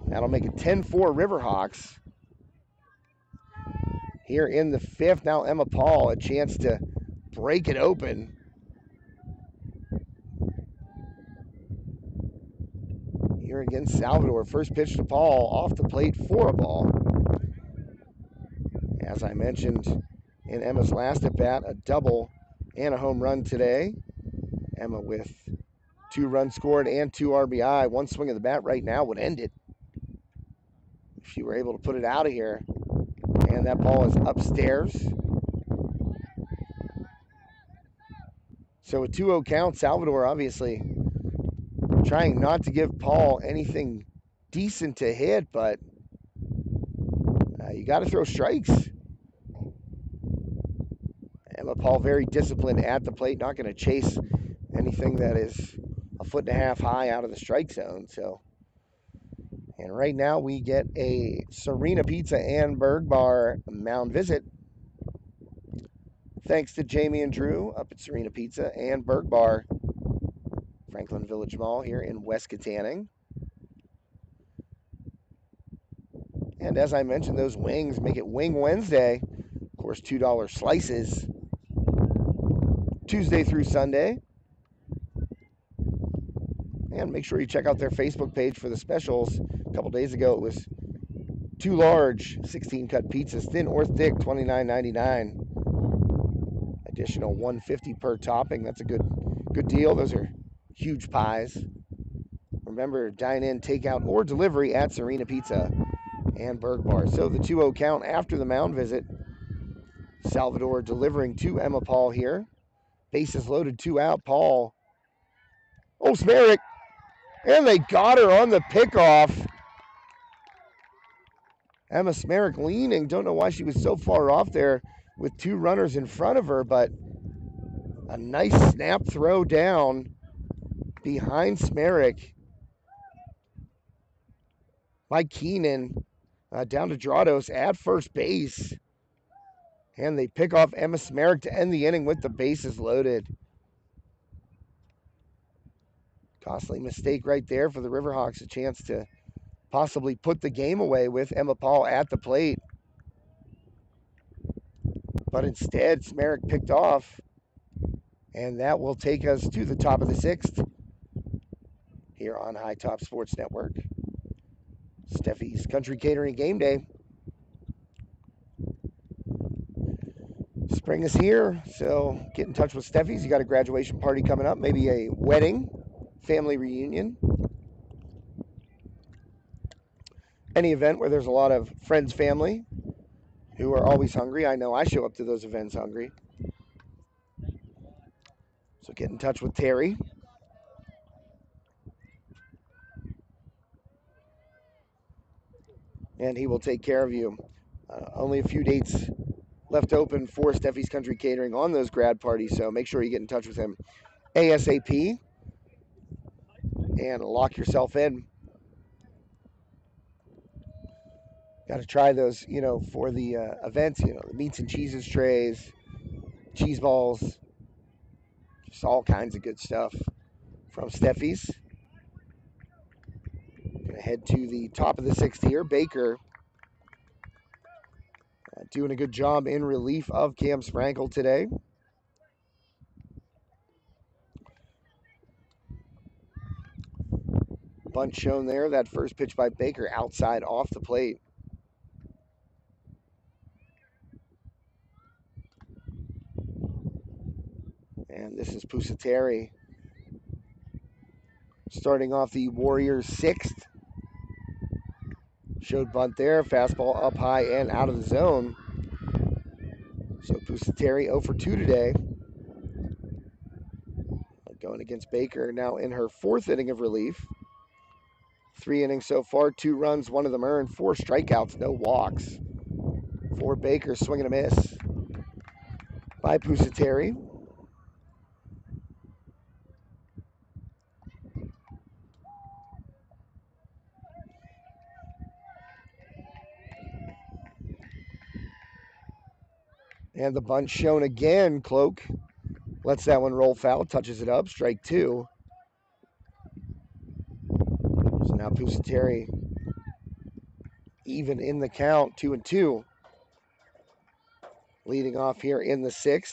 That'll make it 10-4 Riverhawks. Here in the 5th, now Emma Paul, a chance to break it open. Here against Salvador. First pitch to Paul, off the plate for a ball. As I mentioned in Emma's last at bat, a double and a home run today. Emma with 2 runs scored and 2 RBI. One swing of the bat right now would end it if she were able to put it out of here. And that ball is upstairs. So a 2-0 count. Salvador obviously trying not to give Paul anything decent to hit, but you got to throw strikes. Emma Paul very disciplined at the plate, not going to chase anything that is a 1.5 feet high out of the strike zone. So, and right now we get a Serena Pizza and Berg Bar mound visit. Thanks to Jamie and Drew up at Serena Pizza and Berg Bar, Franklin Village Mall here in West Katanning. And as I mentioned, those wings make it Wing Wednesday. Of course, $2 slices Tuesday through Sunday. And make sure you check out their Facebook page for the specials. A couple days ago, it was 2 large 16-cut pizzas, thin or thick, $29.99. Additional $1.50 per topping. That's a good deal. Those are huge pies. Remember, dine in, takeout, or delivery at Serena Pizza and Berg Bar. So the 2-0 count after the mound visit. Salvador delivering to Emma Paul here. Bases loaded, 2 out. Paul. Oh, Smerrick. And they got her on the pickoff. Emma Smerrick leaning. Don't know why she was so far off there with 2 runners in front of her, but a nice snap throw down behind Smerrick by Keenan. Down to Drados at first base. And they pick off Emma Smerrick to end the inning with the bases loaded. Costly mistake right there for the Riverhawks. A chance to possibly put the game away with Emma Paul at the plate. But instead, Smerrick picked off. And that will take us to the top of the 6th here on High Top Sports Network. Steffi's Country Catering Game Day. Spring is here, so get in touch with Steffi's. You got a graduation party coming up, maybe a wedding, family reunion. Any event where there's a lot of friends, family who are always hungry. I know I show up to those events hungry. So get in touch with Terry. And he will take care of you. Only a few dates left open for Steffi's Country Catering on those grad parties, so make sure you get in touch with him ASAP and lock yourself in. Got to try those, for the events, the meats and cheeses trays, cheese balls, just all kinds of good stuff from Steffi's. Gonna head to the top of the 6th here. Baker doing a good job in relief of Cam Sprankle today. Bunt shown there. That first pitch by Baker outside off the plate. And this is Pusateri starting off the Warriors' 6th. Showed bunt there. Fastball up high and out of the zone. So Pusateri 0 for 2 today. Going against Baker now in her 4th inning of relief. 3 innings so far, 2 runs, 1 of them earned, 4 strikeouts, no walks. For Baker, swing and a miss by Pusateri. And the bunt shown again. Cloak lets that one roll foul, touches it up, strike 2. So now Pusateri even in the count, 2-2. Leading off here in the 6th.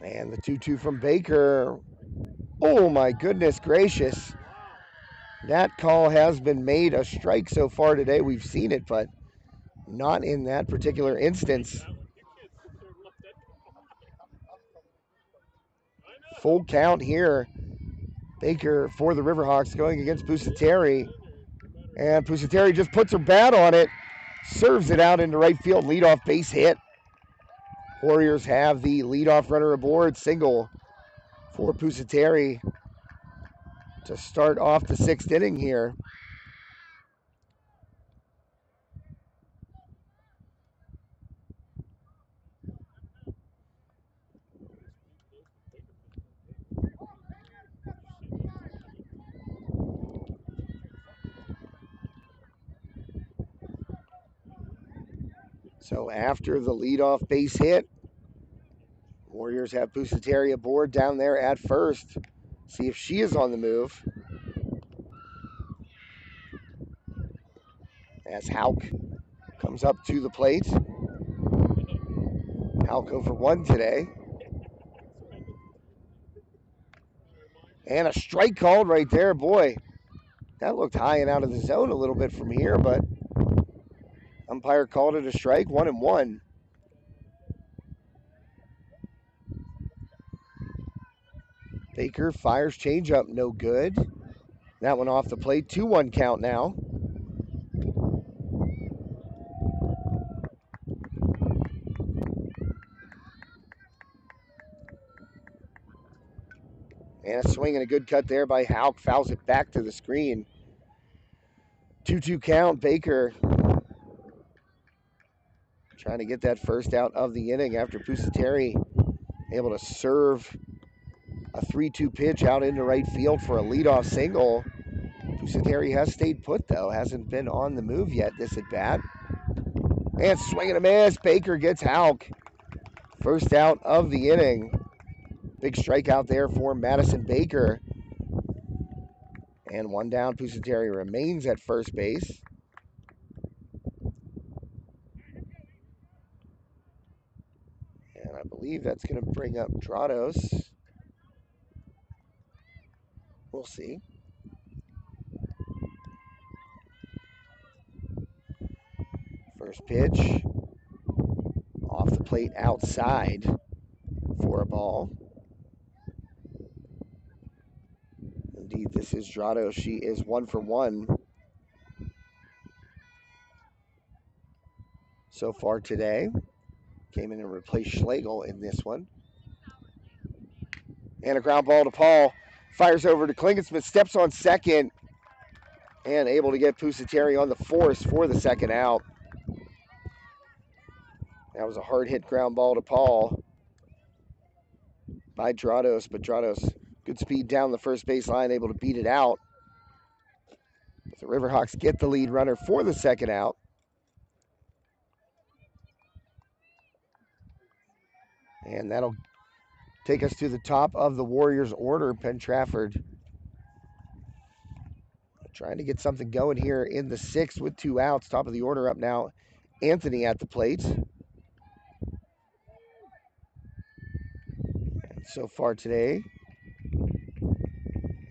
And the 2-2 from Baker. Oh my goodness gracious. That call has been made a strike so far today. We've seen it, but not in that particular instance. Full count here. Baker for the Riverhawks going against Pusateri. And Pusateri just puts her bat on it. Serves it out into right field. Leadoff base hit. Warriors have the leadoff runner aboard. Single for Pusateri to start off the 6th inning here. So after the leadoff base hit, Warriors Warriors have Pusateri aboard down there at first. See if she is on the move. As Hauk comes up to the plate. Hauk over 1 today. And a strike called right there. Boy, that looked high and out of the zone a little bit from here, but umpire called it a strike, 1-1. Baker fires changeup, no good. That one off the plate, 2-1 count now. And a swing and a good cut there by Hauk. Fouls it back to the screen. 2-2 count. Baker trying to get that first out of the inning after Pusateri able to serve a 3-2 pitch out into right field for a leadoff single. Pusateri has stayed put, though. Hasn't been on the move yet this at bat. And swing and a miss. Baker gets Hauk. First out of the inning. Big strikeout there for Madison Baker. And 1 down. Pusateri remains at first base. And I believe that's going to bring up Drados. We'll see. First pitch. Off the plate outside for a ball. Indeed, this is Drados. She is 1 for 1 so far today. Came in and replaced Schlegel in this one. And a ground ball to Paul. Fires over to Klingensmith. Steps on second. And able to get Pusateri on the force for the second out. That was a hard hit ground ball to Paul by Drados. But Drados, good speed down the first base line, able to beat it out. But the Riverhawks get the lead runner for the second out. And that'll take us to the top of the Warriors order. Penn-Trafford trying to get something going here in the 6th with 2 outs. Top of the order up now. Anthony at the plate. And so far today,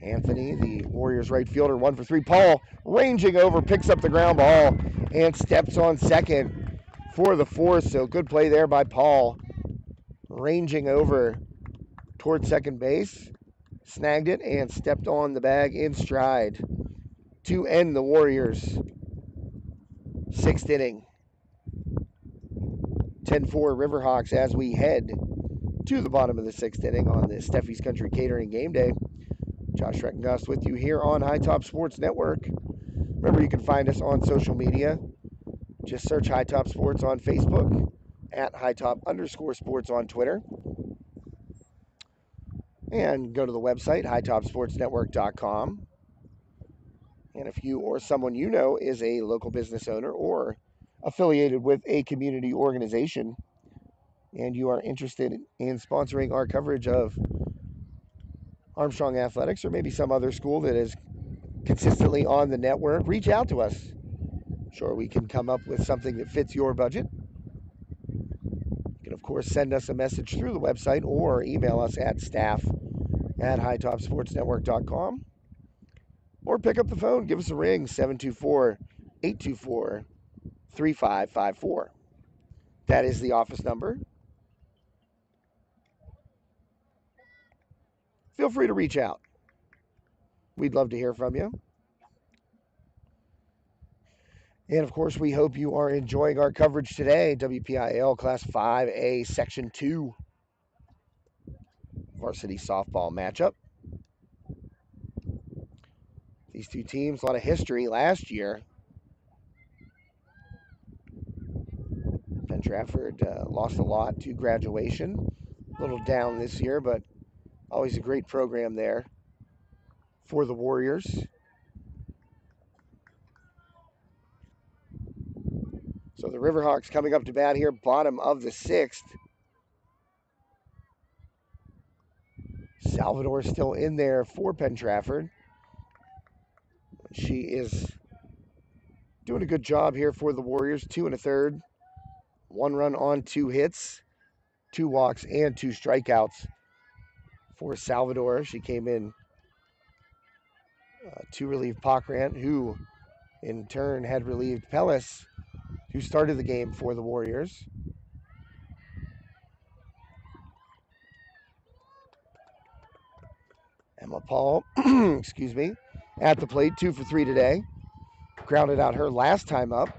Anthony, the Warriors right fielder, 1 for 3. Paul ranging over, picks up the ground ball, and steps on second for the fourth. So good play there by Paul. Ranging over toward second base, snagged it, and stepped on the bag in stride to end the Warriors' 6th inning. 10-4 Riverhawks as we head to the bottom of the 6th inning on the Steffi's Country Catering Game Day. Josh Reckengust with you here on High Top Sports Network. Remember, you can find us on social media. Just search High Top Sports on Facebook, at @hightop_sports on Twitter. And go to the website, hightopsportsnetwork.com. And if you or someone you know is a local business owner or affiliated with a community organization, and you are interested in sponsoring our coverage of Armstrong Athletics or maybe some other school that is consistently on the network, reach out to us. Sure, we can come up with something that fits your budget. You can, of course, send us a message through the website or email us at staff@hightopsportsnetwork.com. Or pick up the phone, give us a ring, 724-824-3554. That is the office number. Feel free to reach out. We'd love to hear from you. And, of course, we hope you are enjoying our coverage today. WPIAL Class 5A Section 2 varsity softball matchup. These two teams, a lot of history last year. Penn-Trafford lost a lot to graduation. A little down this year, but always a great program there for the Warriors. So the Riverhawks coming up to bat here, bottom of the 6th. Salvador still in there for Penn-Trafford. She is doing a good job here for the Warriors. 2 1/3. 1 run on 2 hits, 2 walks, and 2 strikeouts for Salvador. She came in to relieve Pockrant, who in turn had relieved Pellis, who started the game for the Warriors. Emma Paul, excuse me, at the plate, 2 for 3 today. Grounded out her last time up.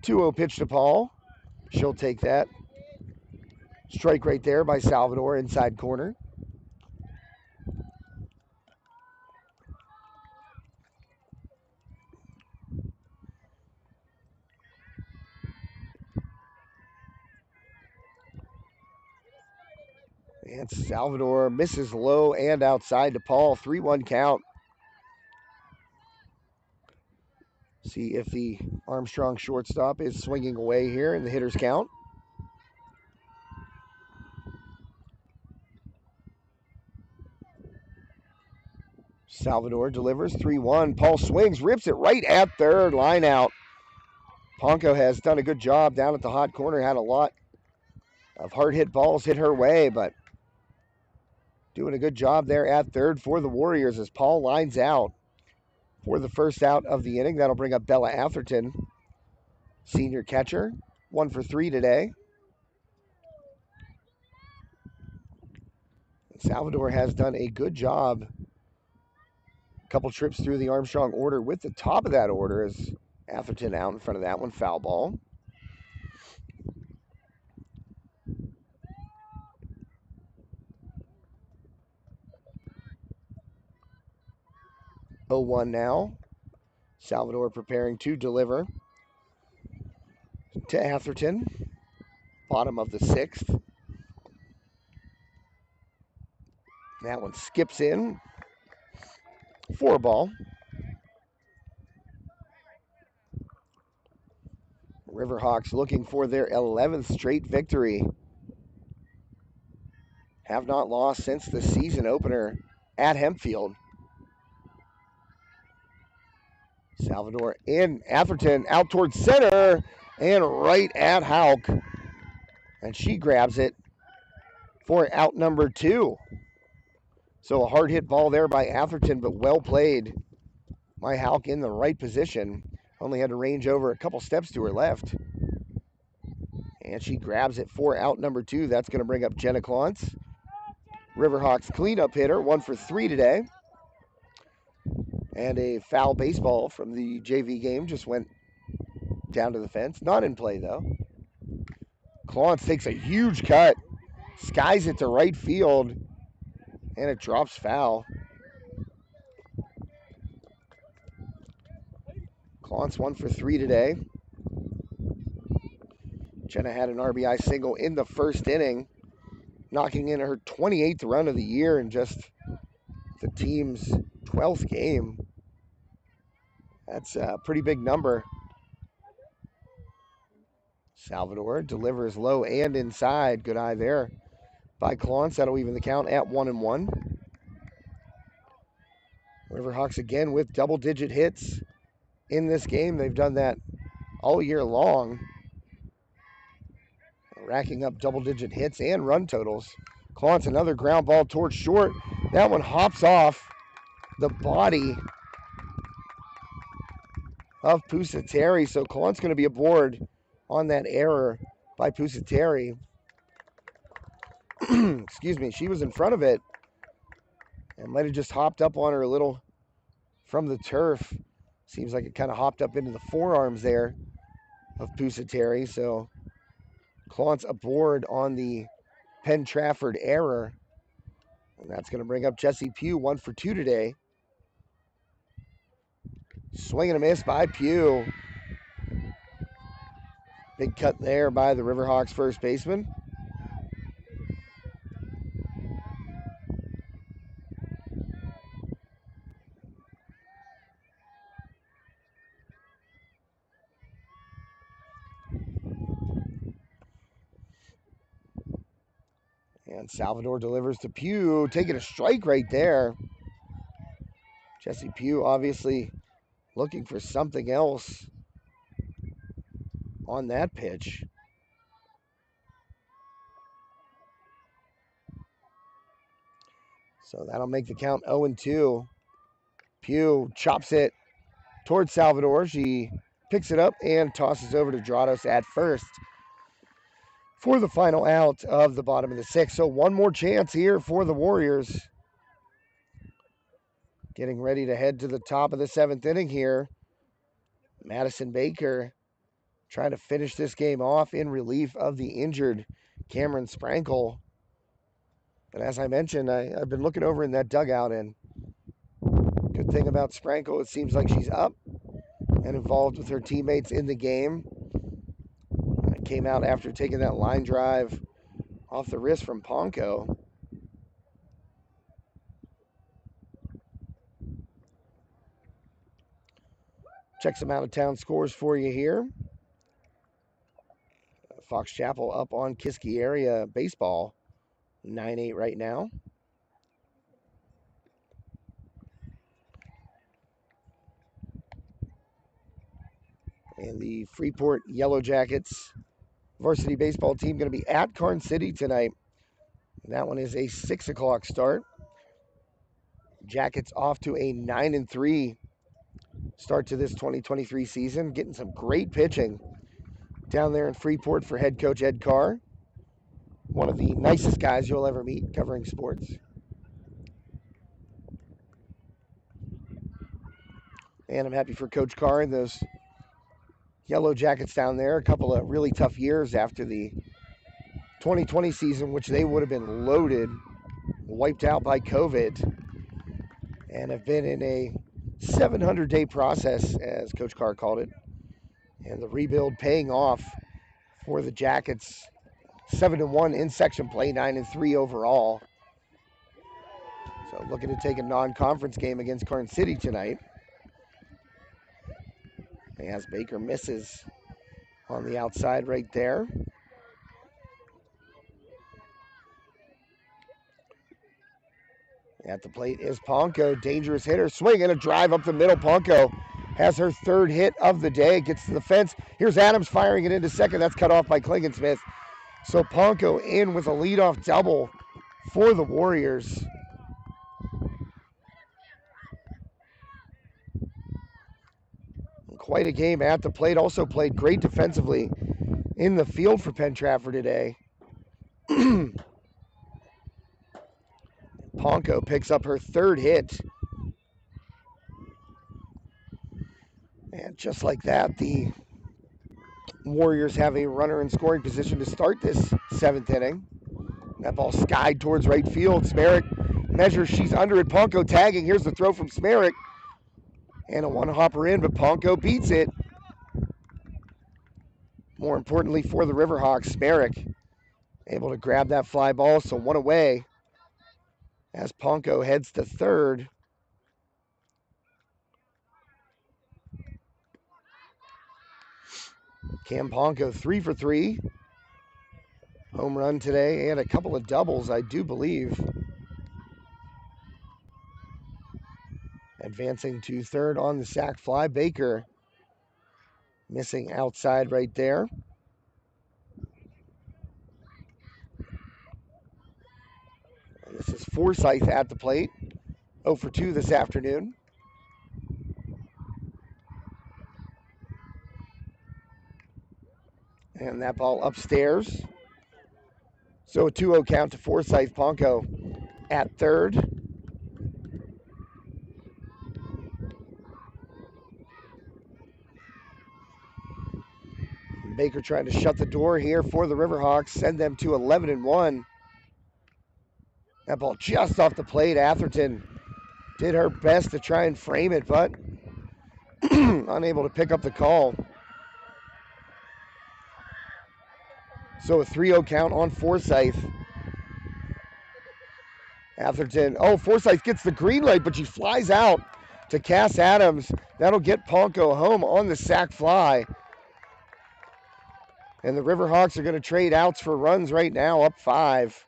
2-0 pitch to Paul. She'll take that. Strike right there by Salvador, inside corner. And Salvador misses low and outside to Paul. 3-1 count. See if the Armstrong shortstop is swinging away here in the hitter's count. Salvador delivers 3-1. Paul swings, rips it right at third, line out. Ponko has done a good job down at the hot corner, had a lot of hard hit balls hit her way, but doing a good job there at third for the Warriors as Paul lines out for the first out of the inning. That'll bring up Bella Atherton, senior catcher, 1 for 3 today. Salvador has done a good job. A couple trips through the Armstrong order with the top of that order as Atherton out in front of that one, foul ball. Oh, 1 now. Salvador preparing to deliver to Atherton. Bottom of the 6th. That one skips in. 4 ball. Riverhawks looking for their 11th straight victory. Have not lost since the season opener at Hempfield. Salvador in. Atherton out towards center and right at Hauk. And she grabs it for out number 2. So a hard hit ball there by Atherton, but well played by Hauk in the right position. Only had to range over a couple steps to her left. And she grabs it for out number 2. That's going to bring up Jenna Klontz. Riverhawks cleanup hitter, 1 for 3 today. And a foul baseball from the JV game just went down to the fence. Not in play, though. Klontz takes a huge cut, skies it to right field, and it drops foul. Klontz 1 for 3 today. Jenna had an RBI single in the first inning, knocking in her 28th run of the year in just the team's 12th game. That's a pretty big number. Salvador delivers low and inside. Good eye there by Klontz. That'll even the count at 1-1. Riverhawks again with double-digit hits in this game. They've done that all year long, racking up double-digit hits and run totals. Klontz, another ground ball towards short. That one hops off the body of Pusateri. So Klontz going to be aboard on that error by Pusateri. Excuse me, she was in front of it and might have just hopped up on her a little from the turf. Seems like it kind of hopped up into the forearms there of Pusateri. So Klontz aboard on the Penn-Trafford error. And that's going to bring up Jessie Pugh, 1 for 2 today. Swing and a miss by Pugh. Big cut there by the Riverhawks first baseman. And Salvador delivers to Pugh, taking a strike right there. Jesse Pugh obviously looking for something else on that pitch. So that'll make the count 0-2. Pugh chops it towards Salvador. She picks it up and tosses over to Drados at first for the final out of the bottom of the sixth. So one more chance here for the Warriors. Getting ready to head to the top of the seventh inning here. Madison Baker trying to finish this game off in relief of the injured Cameron Sprankle. But as I mentioned, I've been looking over in that dugout, and good thing about Sprankle, it seems like she's up and involved with her teammates in the game. Came out after taking that line drive off the wrist from Ponko. Check some out-of-town scores for you here. Fox Chapel up on Kiski area baseball, 9-8 right now. And the Freeport Yellow Jackets varsity baseball team going to be at Karn City tonight. And that one is a 6 o'clock start. Jackets off to a 9-3 start to this 2023 season, getting some great pitching down there in Freeport for head coach Ed Carr. One of the nicest guys you'll ever meet covering sports. And I'm happy for Coach Carr and those Yellow Jackets down there. A couple of really tough years after the 2020 season, which they would have been loaded, wiped out by COVID, and have been in a 700-day process, as Coach Carr called it. And the rebuild paying off for the Jackets. 7-1 in section play, 9-3 overall. So looking to take a non-conference game against Karn City tonight. As Baker misses on the outside right there. At the plate is Ponko, dangerous hitter, swing and a drive up the middle. Ponko has her third hit of the day, gets to the fence. Here's Adams firing it into second. That's cut off by Klingensmith. So Ponko in with a leadoff double for the Warriors. Quite a game at the plate. Also played great defensively in the field for Penn-Trafford today. Ponko picks up her third hit. And just like that, the Warriors have a runner in scoring position to start this seventh inning. That ball skied towards right field. Smerrick measures, she's under it. Ponko tagging. Here's the throw from Smerrick. And a one-hopper in, but Ponko beats it. More importantly for the Riverhawks, Smerrick able to grab that fly ball, so one away as Ponko heads to third. Cam Ponko 3 for 3. Home run today and a couple of doubles, I do believe. Advancing to third on the sac fly. Baker missing outside right there. And this is Forsyth at the plate. 0 for 2 this afternoon. And that ball upstairs. So a 2-0 count to Forsyth. Ponko at third. Baker trying to shut the door here for the Riverhawks, send them to 11-1. That ball just off the plate. Atherton did her best to try and frame it, but unable to pick up the call. So a 3-0 count on Forsyth. Atherton, Forsyth gets the green light, but she flies out to Cass Adams. That'll get Ponko home on the sac fly. And the Riverhawks are going to trade outs for runs right now, up 5.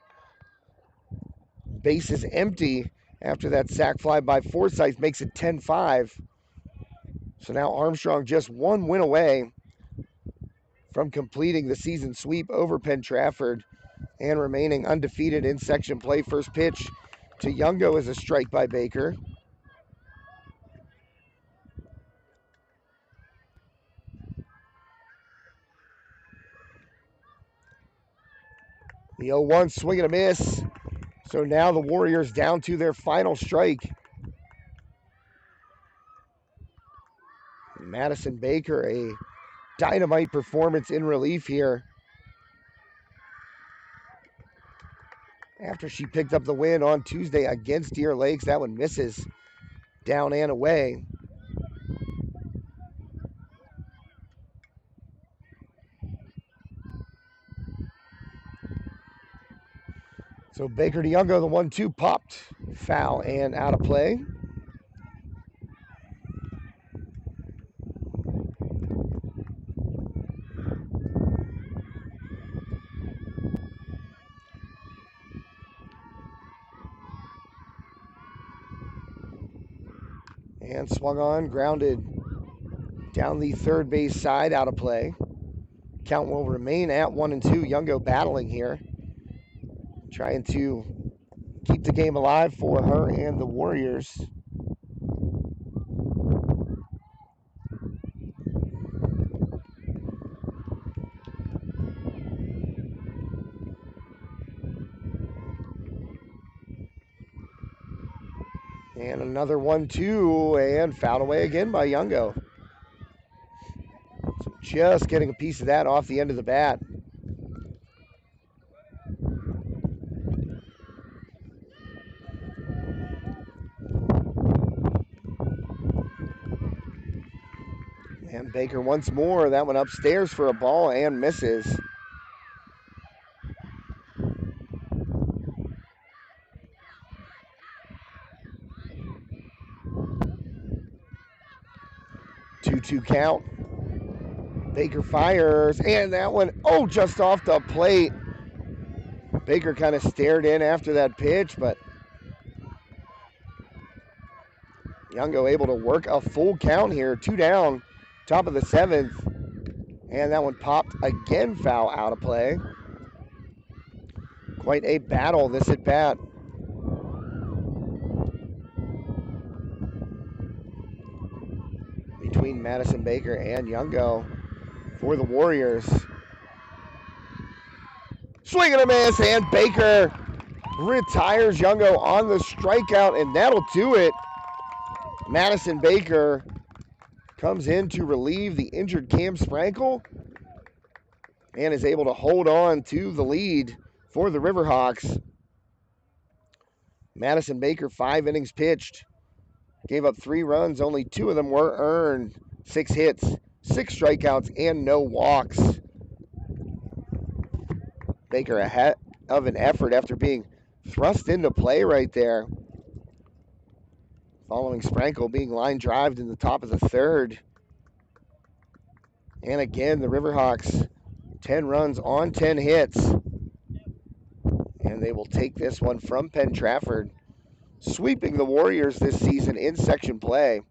bases empty after that sac fly by Forsyth makes it 10-5. So now Armstrong just one win away from completing the season sweep over Penn-Trafford and remaining undefeated in section play. First pitch to Youngo is a strike by Baker. The 0-1 swing and a miss. So now the Warriors down to their final strike. Madison Baker, a dynamite performance in relief here after she picked up the win on Tuesday against Deer Lakes. That one misses down and away. So Baker to Youngo, the 1-2 popped, foul and out of play. And swung on, grounded down the third base side, out of play. Count will remain at 1-2. Youngo battling here, trying to keep the game alive for her and the Warriors. And another 1-2 and fouled away again by Youngo. So just getting a piece of that off the end of the bat. And Baker once more, that one upstairs for a ball and misses. Two count. Baker fires, and that one, just off the plate. Baker kind of stared in after that pitch, but Youngo able to work a full count here. 2 down, top of the 7th. And that one popped again, foul, out of play. Quite a battle this at bat. Between Madison Baker and Youngo for the Warriors. Swing and a miss, and Baker retires Youngo on the strikeout, and that'll do it. Madison Baker comes in to relieve the injured Cam Sprankle and is able to hold on to the lead for the Riverhawks. Madison Baker, 5 innings pitched, gave up 3 runs, only 2 of them were earned. 6 hits, 6 strikeouts, and no walks. Baker ahead of an effort after being thrust into play right there. Following Sprankle being line drived in the top of the 3rd. And again, the Riverhawks, 10 runs on 10 hits. And they will take this one from Penn-Trafford, sweeping the Warriors this season in section play.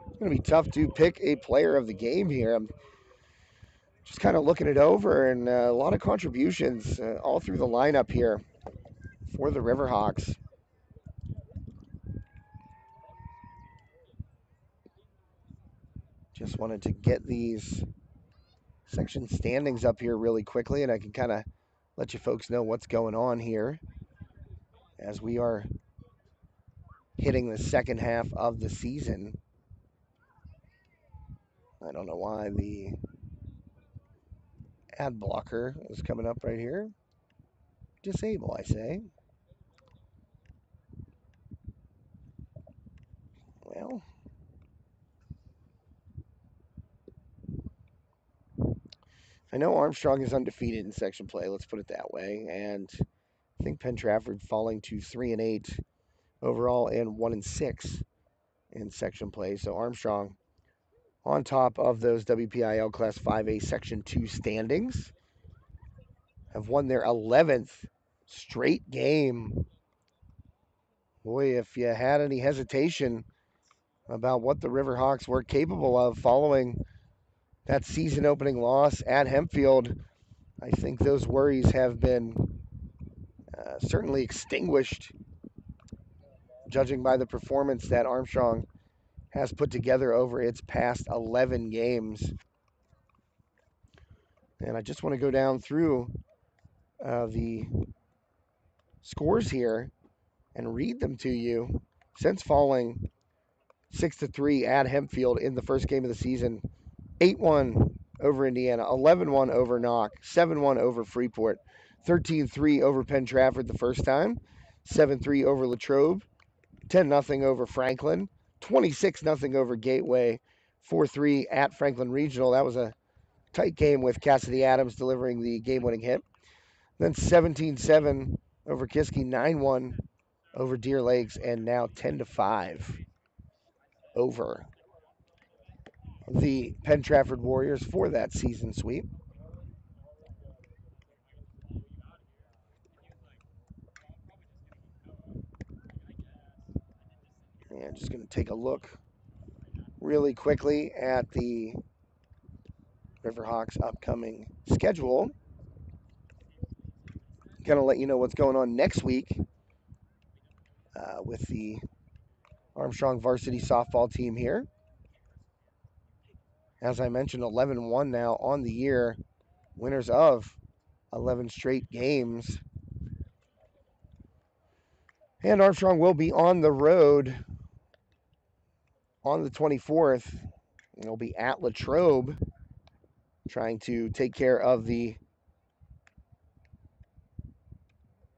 It's going to be tough to pick a player of the game here. I'm just kind of looking it over, and a lot of contributions all through the lineup here for the Riverhawks. Just wanted to get these section standings up here really quickly, and I can kind of let you folks know what's going on here as we are hitting the second half of the season. I don't know why the ad blocker is coming up right here. Disable, I say. Well, I know Armstrong is undefeated in section play, let's put it that way, and I think Penn-Trafford falling to 3-8 overall and 1-6 in section play. So Armstrong on top of those WPIAL Class 5A Section 2 standings. Have won their 11th straight game. Boy, if you had any hesitation about what the Riverhawks were capable of following that season opening loss at Hempfield, I think those worries have been certainly extinguished, judging by the performance that Armstrong has put together over its past 11 games. And I just want to go down through the scores here and read them to you. Since falling 6-3 at Hempfield in the first game of the season, 8-1 over Indiana, 11-1 over Knock, 7-1 over Freeport, 13-3 over Penn-Trafford the first time, 7-3 over Latrobe, 10-0 over Franklin, 26-0 over Gateway, 4-3 at Franklin Regional. That was a tight game with Cassidy Adams delivering the game-winning hit. Then 17-7 over Kiski, 9-1 over Deer Lakes, and now 10-5 over the Penn-Trafford Warriors for that season sweep. And just going to take a look really quickly at the Riverhawks' upcoming schedule. Going to let you know what's going on next week with the Armstrong varsity softball team here. As I mentioned, 11-1 now on the year, winners of 11 straight games. And Armstrong will be on the road on the 24th. It'll be at Latrobe, trying to take care of the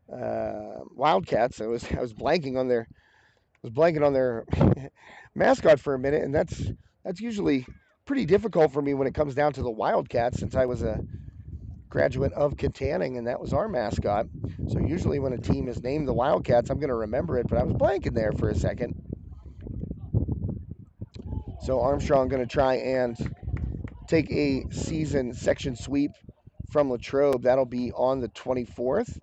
Wildcats. I was blanking on their mascot for a minute, and that's usually pretty difficult for me when it comes down to the Wildcats, since I was a graduate of Katanning, and that was our mascot. So usually when a team is named the Wildcats, I'm going to remember it, but I was blanking there for a second. So Armstrong going to try and take a season section sweep from Latrobe. That'll be on the 24th.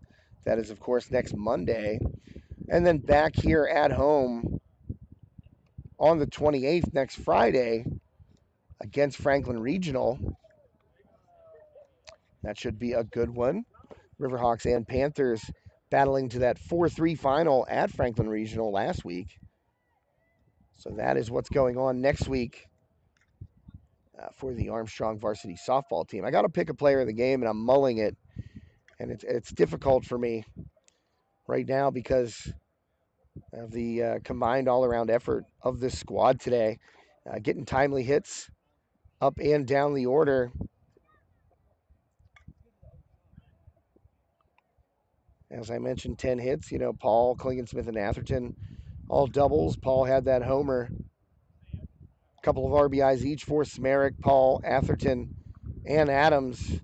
That is, of course, next Monday. And then back here at home on the 28th, next Friday, against Franklin Regional. That should be a good one. Riverhawks and Panthers battling to that 4-3 final at Franklin Regional last week. So that is what's going on next week for the Armstrong varsity softball team. I got to pick a player of the game, and I'm mulling it. And it's difficult for me right now because of the combined all-around effort of this squad today. Getting timely hits up and down the order. As I mentioned, 10 hits. Paul, Klingensmith, and Atherton, all doubles. Paul had that homer. A couple of RBIs each for Smerick, Paul, Atherton, and Adams.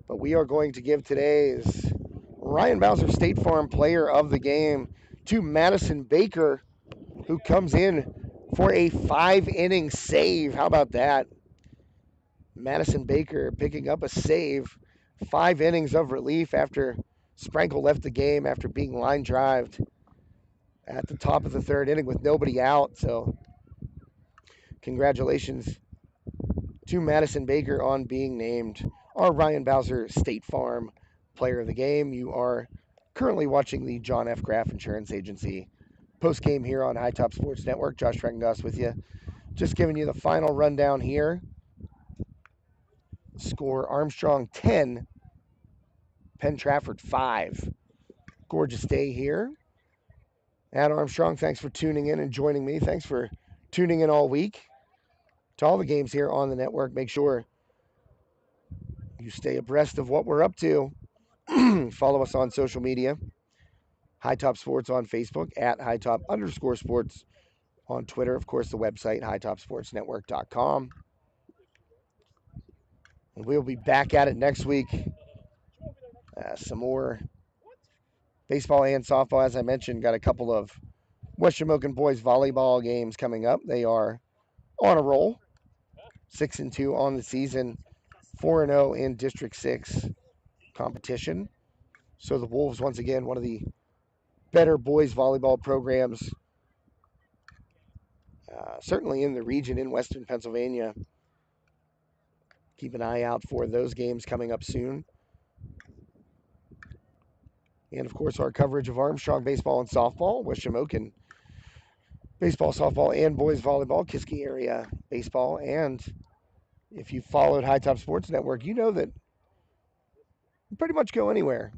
But we are going to give today's Ryan Bowser State Farm Player of the Game to Madison Baker, who comes in for a 5-inning save. How about that? Madison Baker picking up a save. 5 innings of relief after Sprankle left the game after being line drived at the top of the third inning with nobody out. So congratulations to Madison Baker on being named our Ryan Bowser State Farm Player of the Game. You are currently watching the John F. Graff Insurance Agency post-game here on High Top Sports Network. Josh Regengoss with you. Just giving you the final rundown here. Score: Armstrong 10, Penn-Trafford 5. Gorgeous day here at Armstrong. Thanks for tuning in and joining me. Thanks for tuning in all week to all the games here on the network. Make sure you stay abreast of what we're up to. Follow us on social media. High Top Sports on Facebook, at @hightop_sports on Twitter. Of course, the website, hightopsportsnetwork.com. And we'll be back at it next week. Some more baseball and softball. As I mentioned, got a couple of West Shamokin boys volleyball games coming up. They are on a roll. 6-2 on the season, 4-0 in District 6 competition. So the Wolves, once again, one of the better boys volleyball programs, certainly in the region in Western Pennsylvania. Keep an eye out for those games coming up soon. And, of course, our coverage of Armstrong baseball and softball, West Shamokin baseball, softball, and boys volleyball, Kiski area baseball. And if you followed High Top Sports Network, you know that we pretty much go anywhere.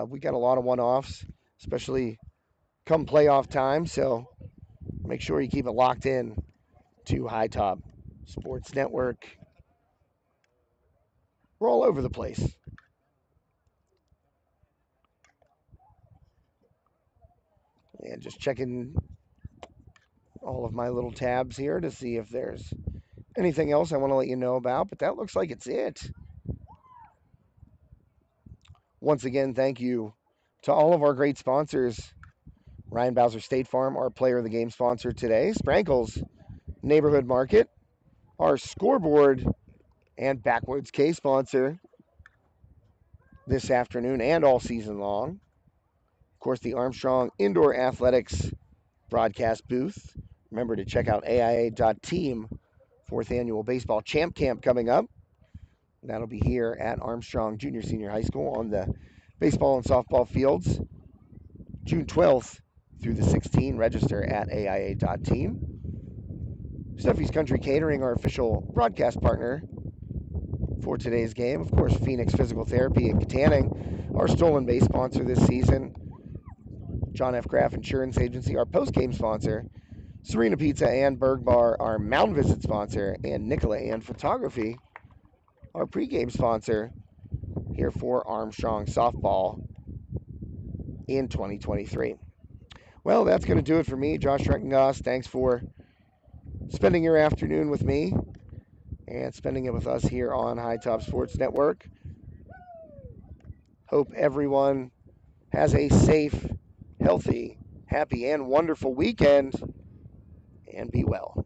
We got a lot of one-offs, especially come playoff time. So make sure you keep it locked in to High Top Sports Network. We're all over the place. And just checking all of my little tabs here to see if there's anything else I want to let you know about, but that looks like it's it. Once again, thank you to all of our great sponsors. Ryan Bowser State Farm, our player of the game sponsor today. Sprankles Neighborhood Market, our scoreboard and Backwoods K sponsor this afternoon and all season long. Of course, the Armstrong Indoor Athletics broadcast booth. Remember to check out AIA.team, 4th annual baseball champ camp coming up. That'll be here at Armstrong Junior Senior High School on the baseball and softball fields, June 12th through the 16th. Register at AIA.team. Steffi's Country Catering, our official broadcast partner for today's game. Of course, Phoenix Physical Therapy and Katanning, our stolen base sponsor this season. John F. Graff Insurance Agency, our post-game sponsor. Serena Pizza and Berg Bar, our mound visit sponsor. And Nicola and Photography, our pregame sponsor here for Armstrong Softball in 2023. Well, that's going to do it for me, Josh Reckengoss. Thanks for spending your afternoon with me and spending it with us here on High Top Sports Network. Hope everyone has a safe, healthy, happy, and wonderful weekend, and be well.